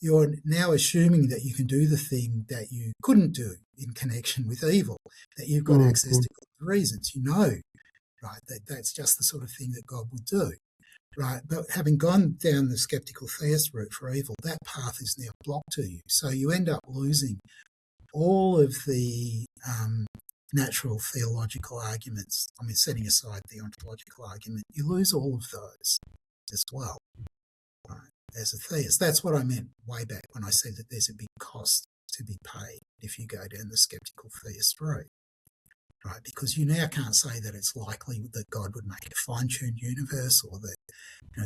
[SPEAKER 2] you're now assuming that you can do the thing that you couldn't do in connection with evil, that you've got access to God's reasons. You know, right, that's just the sort of thing that God would do, right? But having gone down the skeptical theist route for evil, that path is now blocked to you. So you end up losing all of the natural theological arguments. I mean, setting aside the ontological argument, you lose all of those as well, right, as a theist. That's what I meant way back when I said that there's a big cost to be paid if you go down the skeptical theist route, right? Because you now can't say that it's likely that God would make a fine-tuned universe, or that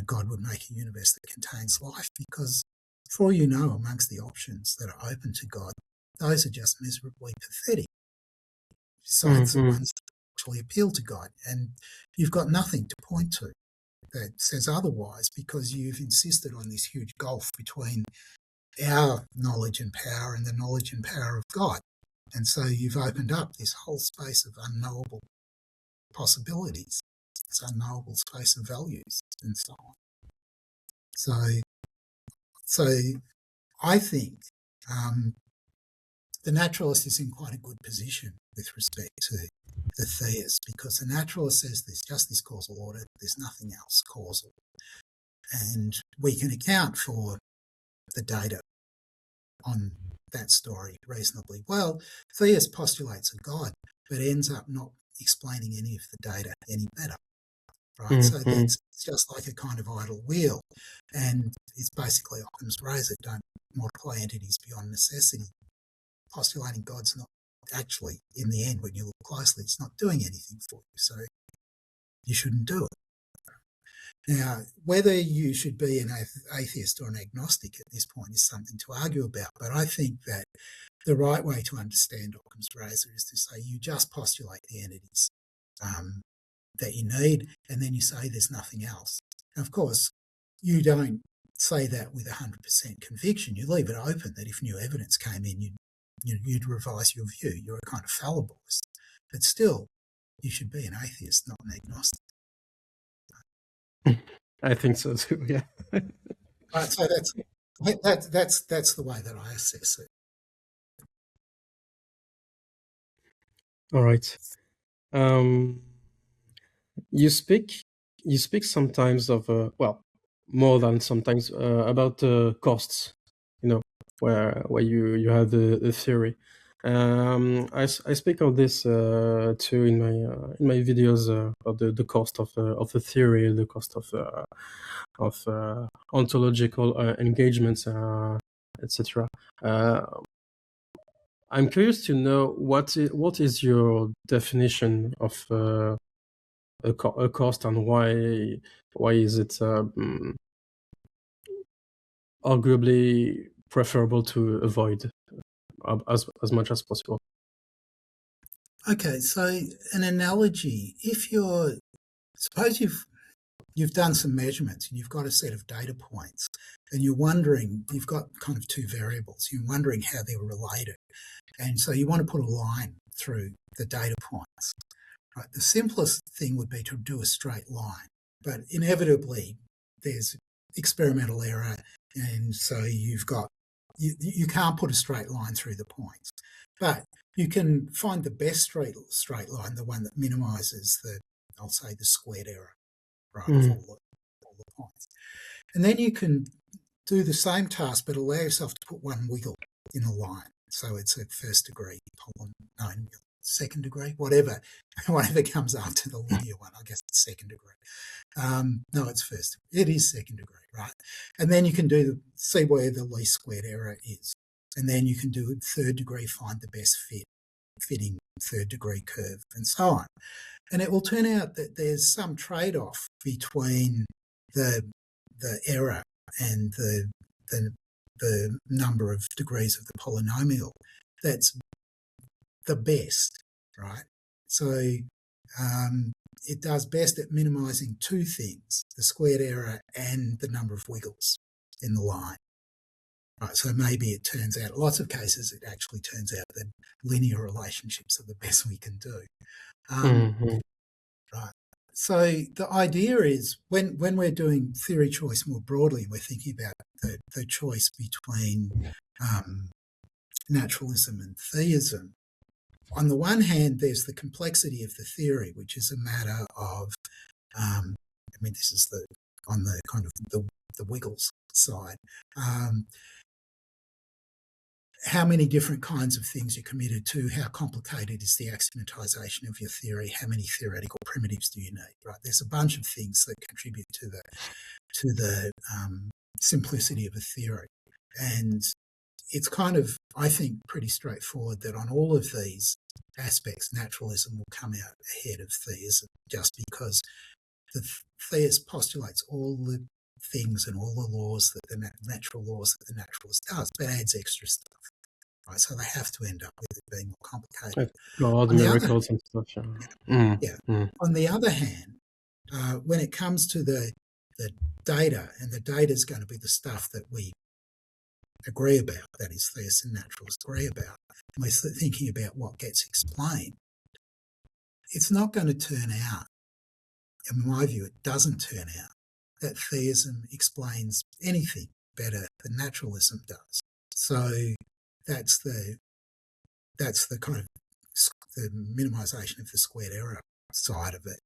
[SPEAKER 2] God would make a universe that contains life, because for all you know, amongst the options that are open to God, those are just miserably pathetic, besides the ones that actually appeal to God. And you've got nothing to point to that says otherwise, because you've insisted on this huge gulf between our knowledge and power and the knowledge and power of God. And so you've opened up this whole space of unknowable possibilities, this unknowable space of values and so on. So I think the naturalist is in quite a good position with respect to the theist, because the naturalist says there's just this causal order, there's nothing else causal. And we can account for the data on that story reasonably well. Theist postulates a God, but ends up not explaining any of the data any better. Right? So that's just like a kind of idle wheel. And it's basically Occam's razor, don't multiply entities beyond necessity. Postulating God's not actually, in the end, when you look closely, it's not doing anything for you. So you shouldn't do it. Now, whether you should be an atheist or an agnostic at this point is something to argue about. But I think that the right way to understand Occam's razor is to say you just postulate the entities that you need, and then you say there's nothing else. And of course, you don't say that with 100% conviction. You leave it open that if new evidence came in, you'd revise your view. You're a kind of fallibilist. But still, you should be an atheist, not an agnostic.
[SPEAKER 1] I think so too, yeah.
[SPEAKER 2] Right, so that's the way that I assess it.
[SPEAKER 1] All right. You speak sometimes of more than sometimes about the costs, where you have the theory. I speak of this too in my videos of the cost of the theory, the cost of ontological engagements, etc. I'm curious to know what is your definition of a cost, and why is it arguably preferable to avoid as much as possible?
[SPEAKER 2] Okay, so an analogy: suppose you've done some measurements and you've got a set of data points, and you're wondering, you've got kind of two variables, you're wondering how they're related, and so you want to put a line through the data points. Right? The simplest thing would be to do a straight line, but inevitably there's experimental error, and so you can't put a straight line through the points. But you can find the best straight line, the one that minimises the squared error, right, of all the points. And then you can do the same task, but allow yourself to put one wiggle in the line. So it's a first degree second degree, whatever comes after the linear one. I guess it's second degree. No, it's first. It is second degree, right? And then you can see where the least squared error is. And then you can do third degree, find the best fitting third degree curve, and so on. And it will turn out that there's some trade-off between the error and the number of degrees of the polynomial that's the best, right? So it does best at minimising two things: the squared error and the number of wiggles in the line. Right, so maybe it turns out, lots of cases, it actually turns out that linear relationships are the best we can do. Right. So the idea is when we're doing theory choice more broadly, we're thinking about the choice between naturalism and theism. On the one hand, there's the complexity of the theory, which is a matter of, this is on the kind of the wiggles side. How many different kinds of things you're committed to, how complicated is the axiomatization of your theory, how many theoretical primitives do you need, right? There's a bunch of things that contribute to the simplicity of a theory. And it's kind of, I think, pretty straightforward that on all of these aspects, naturalism will come out ahead of theism, just because the theist postulates all the things and all the laws that the natural laws that the naturalist does, but adds extra stuff. Right, so they have to end up with it being more complicated.
[SPEAKER 1] God, miracles and stuff.
[SPEAKER 2] On the other hand, when it comes to the data, and the data is going to be the stuff that we agree about, that is, theists and naturalists agree about, and we're thinking about what gets explained, it's not going to turn out, in my view, it doesn't turn out that theism explains anything better than naturalism does. So that's the that's the kind of the minimisation of the squared error side of it.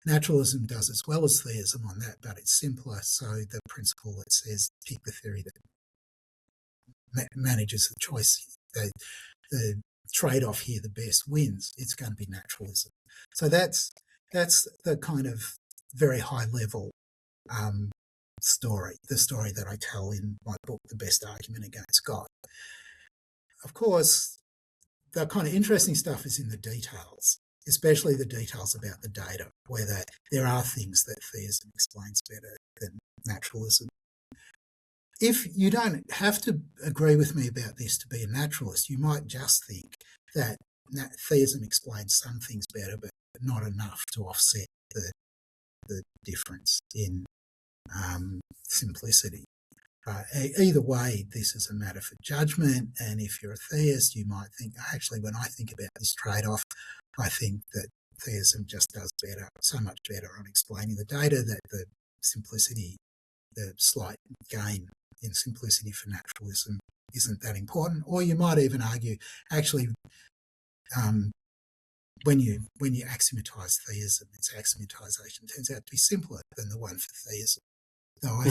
[SPEAKER 2] Naturalism does as well as theism on that, but it's simpler. So the principle that says pick the theory that manages the choice, the trade-off here, the best wins, it's going to be naturalism. So that's the kind of very high-level story, the story that I tell in my book, The Best Argument Against God. Of course, the kind of interesting stuff is in the details, especially the details about the data, where there are things that theism explains better than naturalism. If you don't have to agree with me about this to be a naturalist, you might just think that theism explains some things better, but not enough to offset the difference in simplicity. Either way, this is a matter for judgment, and if you're a theist, you might think, actually, when I think about this trade-off, I think that theism just does better, so much better on explaining the data, that the simplicity, the slight gain in simplicity for naturalism isn't that important. Or you might even argue, actually, when you axiomatise theism, its axiomatisation turns out to be simpler than the one for theism. Though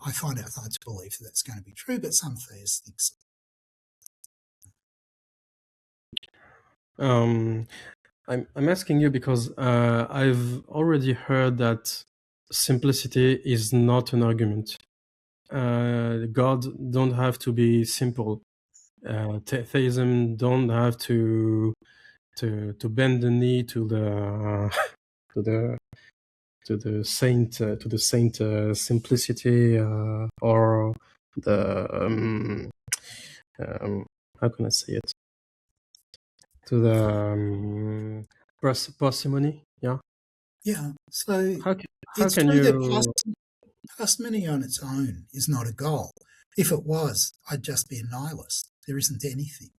[SPEAKER 2] I find it hard to believe that that's going to be true, but some theists think so.
[SPEAKER 1] I'm asking you because I've already heard that simplicity is not an argument. God don't have to be simple. Theism don't have to bend the knee to the to the saint simplicity or the how can I say it, to the parsimony.
[SPEAKER 2] Yeah. So
[SPEAKER 1] how
[SPEAKER 2] it's
[SPEAKER 1] can
[SPEAKER 2] true
[SPEAKER 1] you
[SPEAKER 2] that parsimony on its own is not a goal. If it was, I'd just be a nihilist. There isn't anything,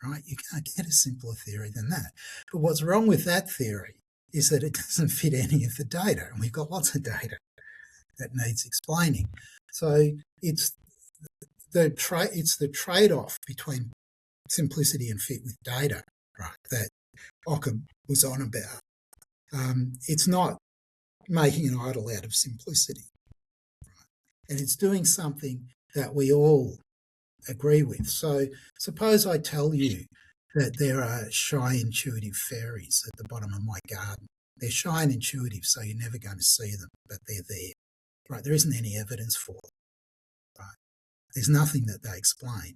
[SPEAKER 2] right? You can't get a simpler theory than that. But what's wrong with that theory is that it doesn't fit any of the data, and we've got lots of data that needs explaining. So it's the trade-off between simplicity and fit with data, right, that Occam was on about. It's not making an idol out of simplicity, right? And it's doing something that we all agree with. So suppose I tell you that there are shy, intuitive fairies at the bottom of my garden. They're shy and intuitive, so you're never going to see them, but they're there, right? There isn't any evidence for them, right? There's nothing that they explain.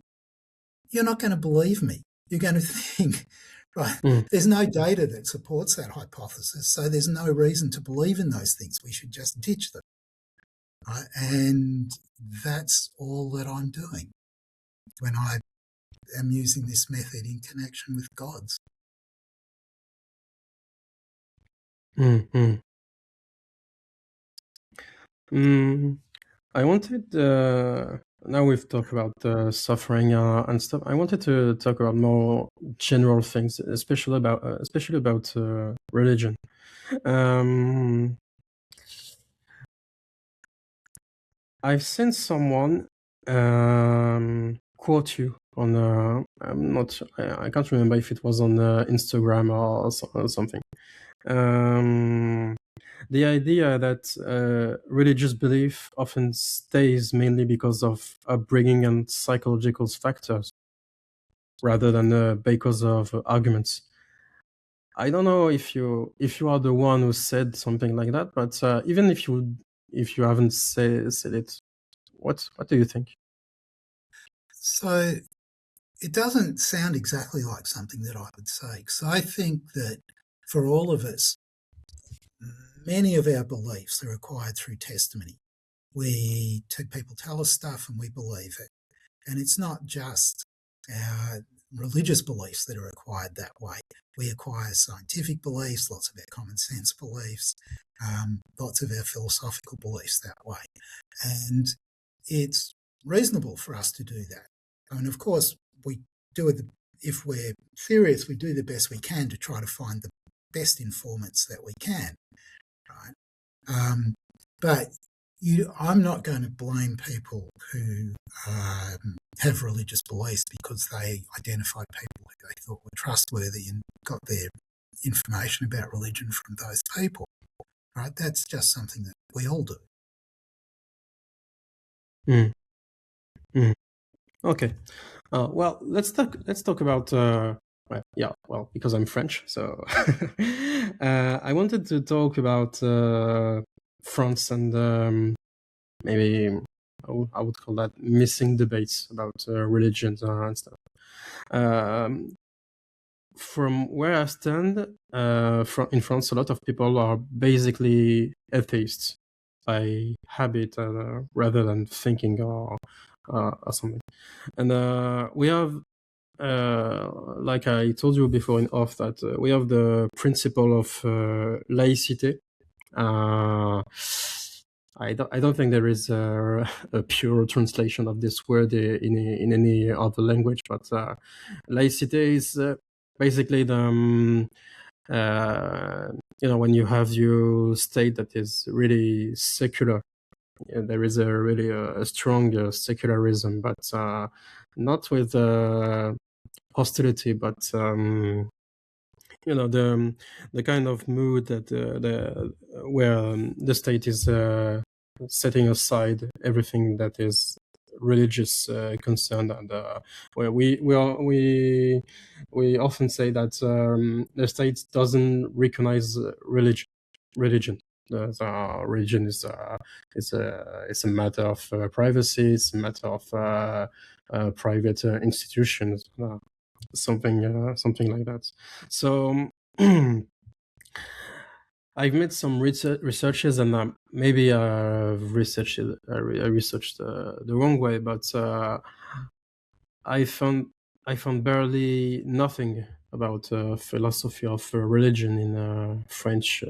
[SPEAKER 2] You're not going to believe me. You're going to think, right, there's no data that supports that hypothesis, so there's no reason to believe in those things. We should just ditch them, right? And that's all that I'm doing when I am using this method in connection with gods.
[SPEAKER 1] I wanted, now we've talked about suffering and stuff. I wanted to talk about more general things, especially about religion. I've seen someone quote you on I can't remember if it was on Instagram or something. The idea that religious belief often stays mainly because of upbringing and psychological factors, rather than because of arguments. I don't know if you are the one who said something like that, but even if you haven't said it, what do you think?
[SPEAKER 2] So it doesn't sound exactly like something that I would say. So I think that for all of us, many of our beliefs are acquired through testimony. People tell us stuff and we believe it. And it's not just our religious beliefs that are acquired that way. We acquire scientific beliefs, lots of our common sense beliefs, lots of our philosophical beliefs that way. And it's reasonable for us to do that. I mean, of course, if we're serious, we do the best we can to try to find the best informants that we can, right? But I'm not going to blame people who have religious beliefs because they identified people who they thought were trustworthy and got their information about religion from those people. Right? That's just something that we all do.
[SPEAKER 1] Mm. Mm. Okay. Well, let's talk about because I'm French, so I wanted to talk about France and maybe I would call that missing debates about religions and stuff. From where I stand, in France, a lot of people are basically atheists by habit rather than thinking or something. And we have, like I told you before in off, that we have the principle of laïcité. I don't think there is a pure translation of this word in any other language, but laïcité is basically the when you have your state that is really secular. There is a really a strong secularism, but not with hostility, but the kind of mood that where the state is setting aside everything that is religious concern, and where we often say that the state doesn't recognize religion. The religion is a matter of privacy. It's a matter of private institutions, something like that. So I've made some researches, and maybe I've researched the wrong way, but I found barely nothing about philosophy of religion in French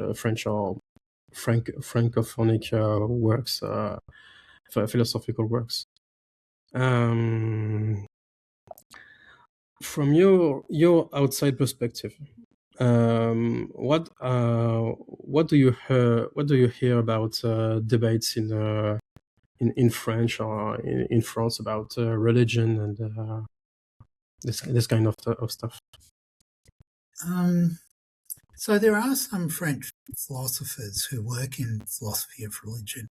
[SPEAKER 1] or francophonic works, philosophical works. From your outside perspective, what do you hear about debates in French or in France about religion and this kind of stuff?
[SPEAKER 2] So there are some French philosophers who work in philosophy of religion.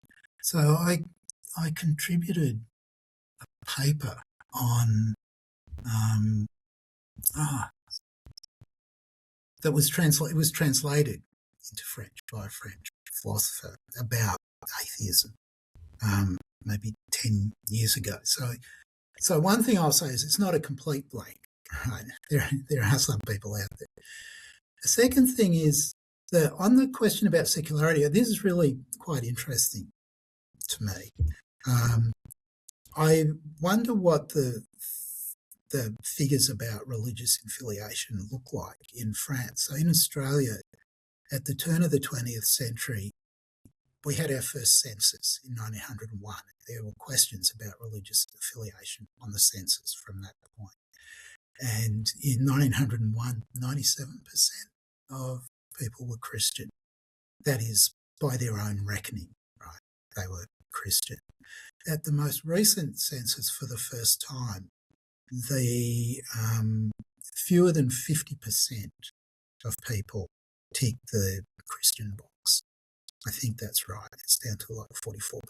[SPEAKER 2] So I contributed a paper on that was translated into French by a French philosopher about atheism, maybe 10 years ago. So one thing I'll say is it's not a complete blank. Right? There are some people out there. The second thing is that on the question about secularity, this is really quite interesting to me. I wonder what the figures about religious affiliation look like in France. So in Australia, at the turn of the 20th century, we had our first census in 1901. There were questions about religious affiliation on the census from that point. And in 1901, 97% of people were Christian. That is, by their own reckoning, right? They were Christian. At the most recent census, for the first time, the fewer than 50% of people tick the Christian box. I think that's right. It's down to like 44%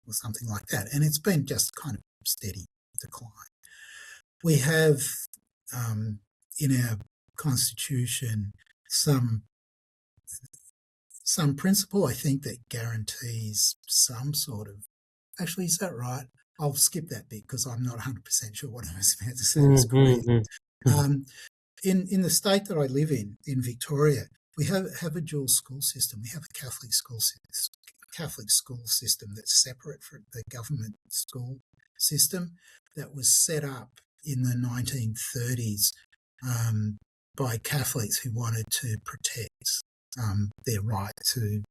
[SPEAKER 2] or something like that. And it's been just kind of steady decline. We have in our constitution some principle, I think, that guarantees some sort of... Actually, is that right? I'll skip that bit because I'm not 100% sure what I was about to say was correct. In the state that I live in Victoria, we have a dual school system. We have a Catholic school system that's separate from the government school system that was set up in the 1930s by Catholics who wanted to protect their right to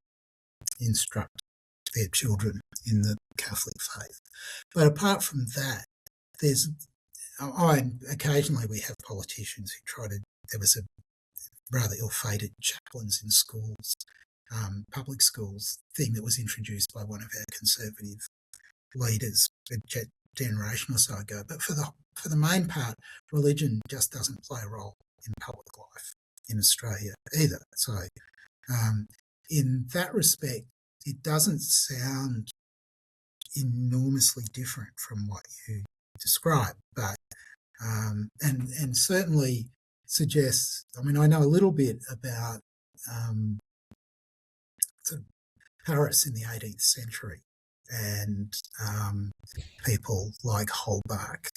[SPEAKER 2] instruct their children in the Catholic faith. But apart from that, occasionally we have politicians who there was a rather ill-fated chaplains in schools public schools thing that was introduced by one of our conservative leaders a generation or so ago. But for the main part, religion just doesn't play a role in public life in Australia either. So in that respect, it doesn't sound enormously different from what you describe, but and certainly suggests. I mean, I know a little bit about sort of Paris in the 18th century and people like Holbach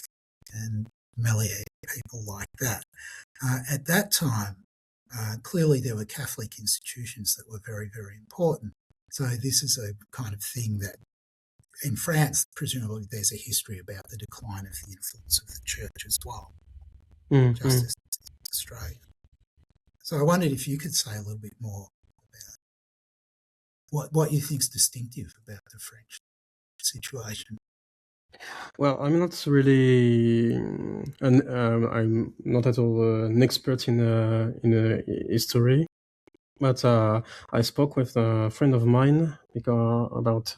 [SPEAKER 2] and Melier, people like that. At that time, clearly there were Catholic institutions that were very, very important. So this is a kind of thing that in France, presumably there's a history about the decline of the influence of the church as well, just as in Australia. So I wondered if you could say a little bit more about what you think is distinctive about the French situation.
[SPEAKER 1] Well, I'm not really, I'm not at all an expert in history, but I spoke with a friend of mine about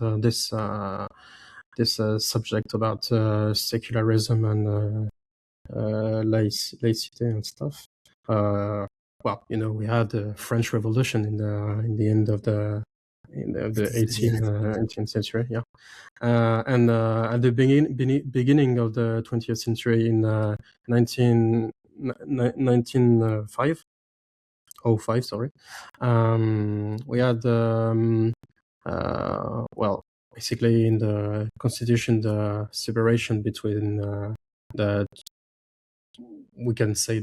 [SPEAKER 1] this subject about secularism and laicity and stuff. Well, we had the French Revolution in the end of the 18th century, yeah. And at the beginning of the 20th century, in 1905, sorry, we had well, basically in the Constitution, the separation between we can say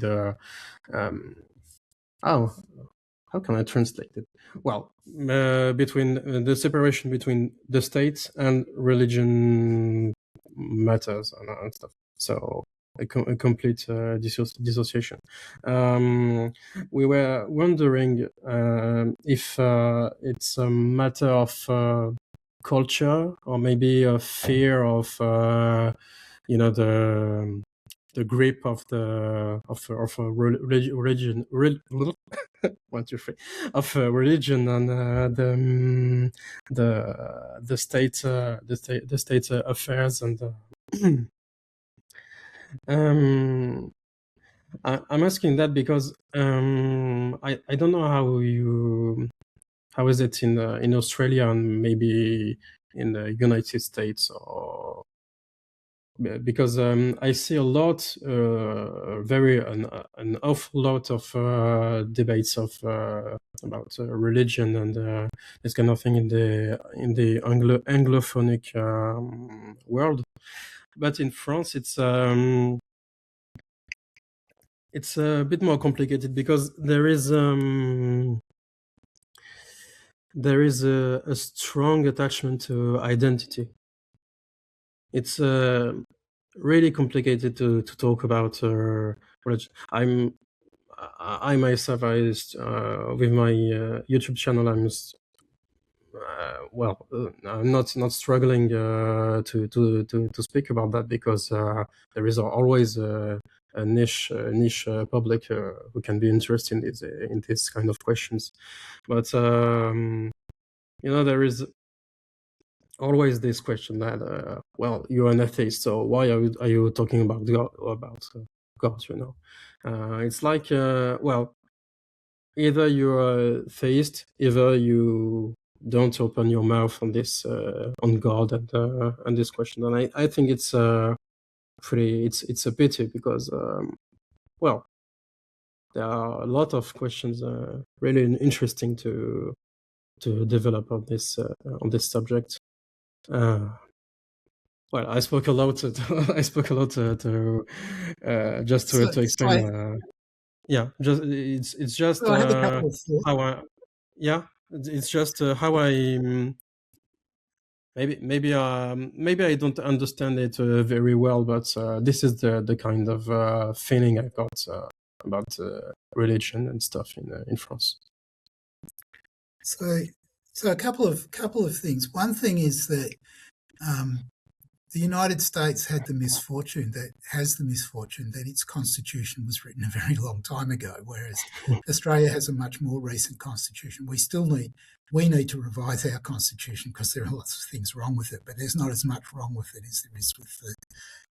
[SPEAKER 1] how can I translate it? Well, between the separation between the state and religion matters and stuff. So a complete dissociation. We were wondering if it's a matter of culture or maybe a fear of the grip of a religion, 1, 2, 3, of religion and the state affairs and I'm asking that because I don't know how is it in Australia and maybe in the United States, or because I see a lot, an awful lot of debates about religion and this kind of thing in the Anglophonic world. But in France, it's a bit more complicated because there is a strong attachment to identity. It's really complicated to talk about religion. I myself, with my YouTube channel, I'm not struggling to speak about that because there is always a niche public who can be interested in this kind of questions. But there is always this question that you're an atheist, so why are you talking about God? It's like either you're a theist, either you don't open your mouth on this on God and this question. And I think it's it's a pity because there are a lot of questions really interesting to develop on this subject. Well, I spoke a lot to just to explain. It's just
[SPEAKER 2] So I have a couple of thoughts.
[SPEAKER 1] it's just how I maybe I don't understand it very well, but this is the kind of feeling I got about religion and stuff in France.
[SPEAKER 2] So a couple of things. One thing is that the United States has the misfortune that its constitution was written a very long time ago, whereas Australia has a much more recent constitution. We need to revise our constitution because there are lots of things wrong with it, but there's not as much wrong with it as there is with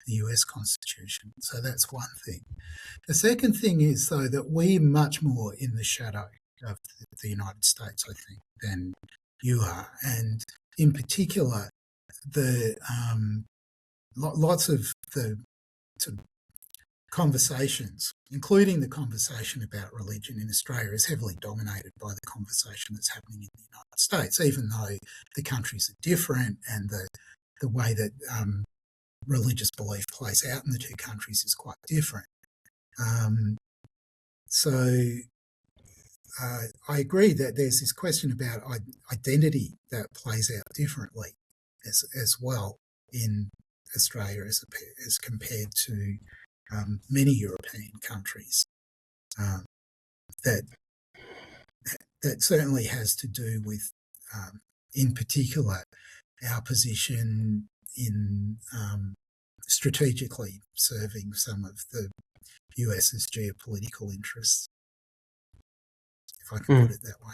[SPEAKER 2] the US Constitution. So that's one thing. The second thing is, though, that we're much more in the shadow of the United States, I think, than you are. And in particular, lots of the sort of conversations, including the conversation about religion in Australia, is heavily dominated by the conversation that's happening in the United States, even though the countries are different and the way that religious belief plays out in the two countries is quite different. I agree that there's this question about identity that plays out differently as well in Australia as compared to many European countries. That certainly has to do with, in particular, our position in strategically serving some of the US's geopolitical interests, if I can put it that way.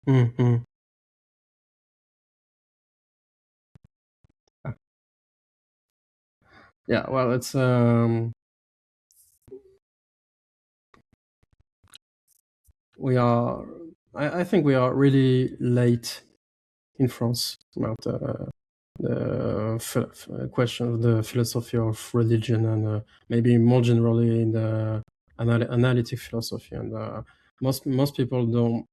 [SPEAKER 1] Mm-hmm. Yeah, well, it's I think we are really late in France about the question of the philosophy of religion and maybe more generally in the analytic philosophy. And most people don't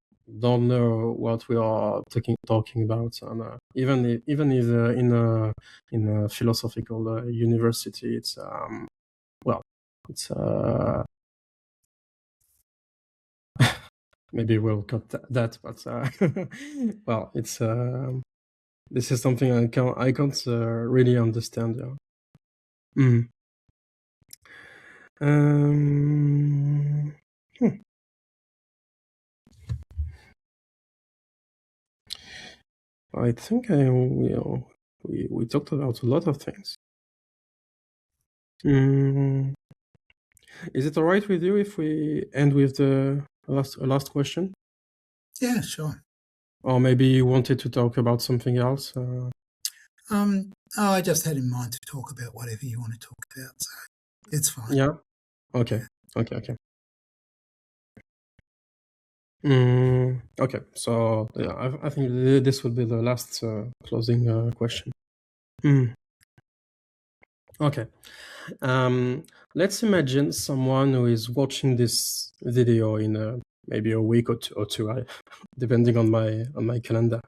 [SPEAKER 1] know what we are talking about. And even if in a philosophical university, it's maybe we'll cut that, but well, it's this is something I can't really understand. Yeah. I think we talked about a lot of things. Is it all right with you if we end with the last question?
[SPEAKER 2] Yeah, sure.
[SPEAKER 1] Or maybe you wanted to talk about something else?
[SPEAKER 2] I just had in mind to talk about whatever you want to talk about, so it's fine.
[SPEAKER 1] Yeah. Okay. Okay. Okay. So yeah, I think this will be the last closing question. Okay. Let's imagine someone who is watching this video in maybe a week or two, depending on my calendar.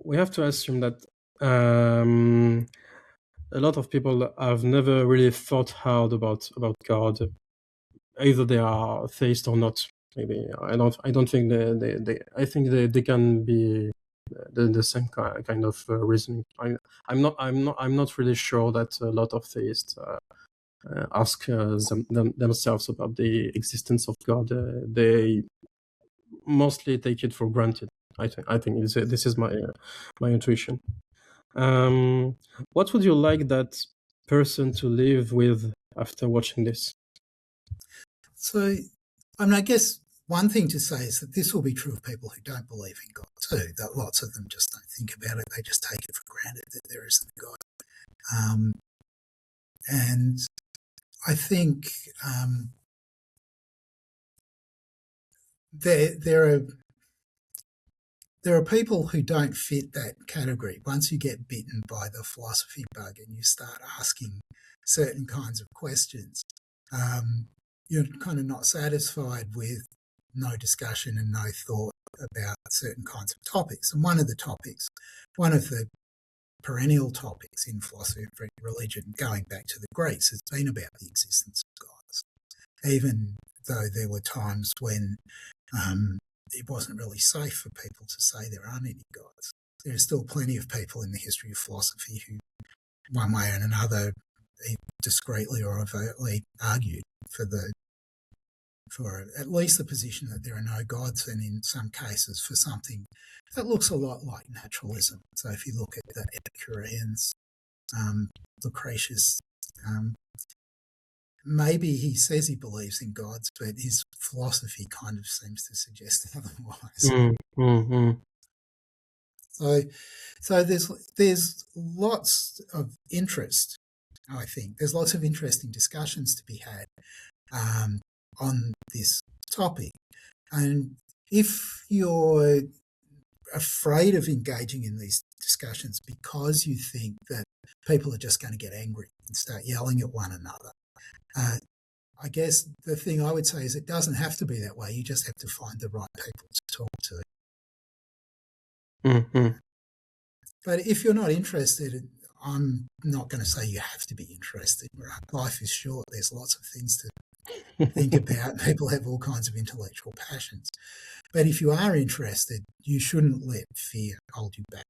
[SPEAKER 1] We have to assume that a lot of people have never really thought hard about God, either they are theist or not. Maybe I don't think I think they can be the same kind of reasoning. I'm not really sure that a lot of theists ask themselves about the existence of God. They mostly take it for granted. I think this is my intuition. What would you like that person to live with after watching this?
[SPEAKER 2] So, I guess one thing to say is that this will be true of people who don't believe in God too, that lots of them just don't think about it. They just take it for granted that there isn't a God. And I think there are people who don't fit that category. Once you get bitten by the philosophy bug and you start asking certain kinds of questions, you're kind of not satisfied with no discussion and no thought about certain kinds of topics. And one of the perennial topics in philosophy of religion, going back to the Greeks, has been about the existence of gods, even though there were times when it wasn't really safe for people to say there aren't any gods. There are still plenty of people in the history of philosophy who, one way or another, discreetly or overtly argued for the for at least the position that there are no gods, and in some cases for something that looks a lot like naturalism. So if you look at the Epicureans, Lucretius, maybe he says he believes in gods, but his philosophy kind of seems to suggest otherwise. So there's lots of interest, I think. There's lots of interesting discussions to be had on this topic. And if you're afraid of engaging in these discussions because you think that people are just going to get angry and start yelling at one another, I guess the thing I would say is it doesn't have to be that way. You just have to find the right people to talk to. But if you're not interested, I'm not going to say you have to be interested. Life is short. There's lots of things to think about. People have all kinds of intellectual passions. But if you are interested, you shouldn't let fear hold you back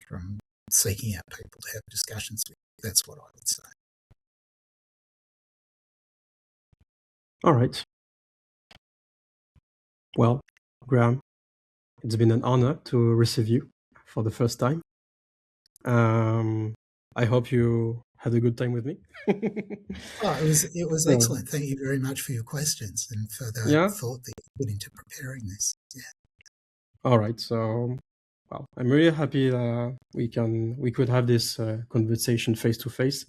[SPEAKER 2] from seeking out people to have discussions with. That's what I would say.
[SPEAKER 1] All right. Well, Graham, it's been an honor to receive you for the first time. I hope you had a good time with me.
[SPEAKER 2] It was excellent. Thank you very much for your questions and for the thought that you put into preparing this. Yeah.
[SPEAKER 1] All right. So, well, I'm really happy that we could have this conversation face to face.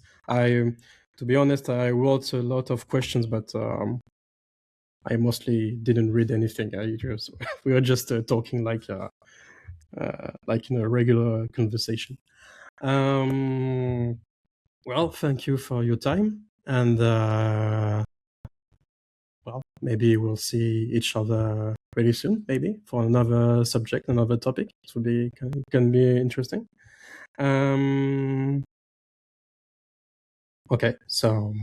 [SPEAKER 1] To be honest, I wrote a lot of questions, but I mostly didn't read anything. We were just talking like in a regular conversation. Well, thank you for your time, and well, maybe we'll see each other pretty soon, maybe for another subject, another topic. It will be can be interesting. Okay, so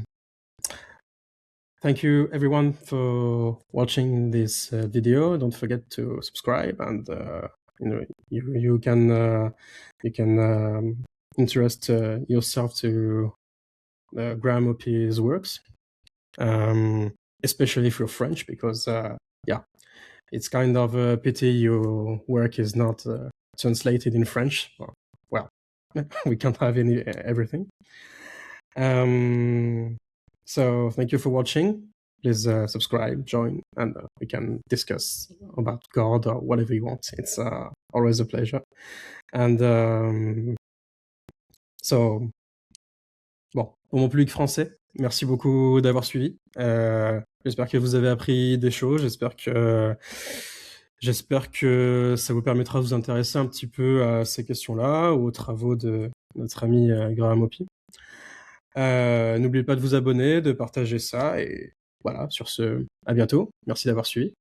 [SPEAKER 1] thank you everyone for watching this video. Don't forget to subscribe, and you can interest yourself to Graham Oppy's works, especially if you're French, because it's kind of a pity your work is not translated in French. Well, we can't have everything. So thank you for watching. Please subscribe, join, and we can discuss about God or whatever you want. It's always a pleasure. And so, bon, pour mon public français, merci beaucoup d'avoir suivi. J'espère que vous avez appris des choses. J'espère que ça vous permettra de vous intéresser un petit peu à ces questions-là, aux travaux de notre ami Graham Oppy. N'oubliez pas de vous abonner, de partager ça, et voilà, sur ce, à bientôt. Merci d'avoir suivi.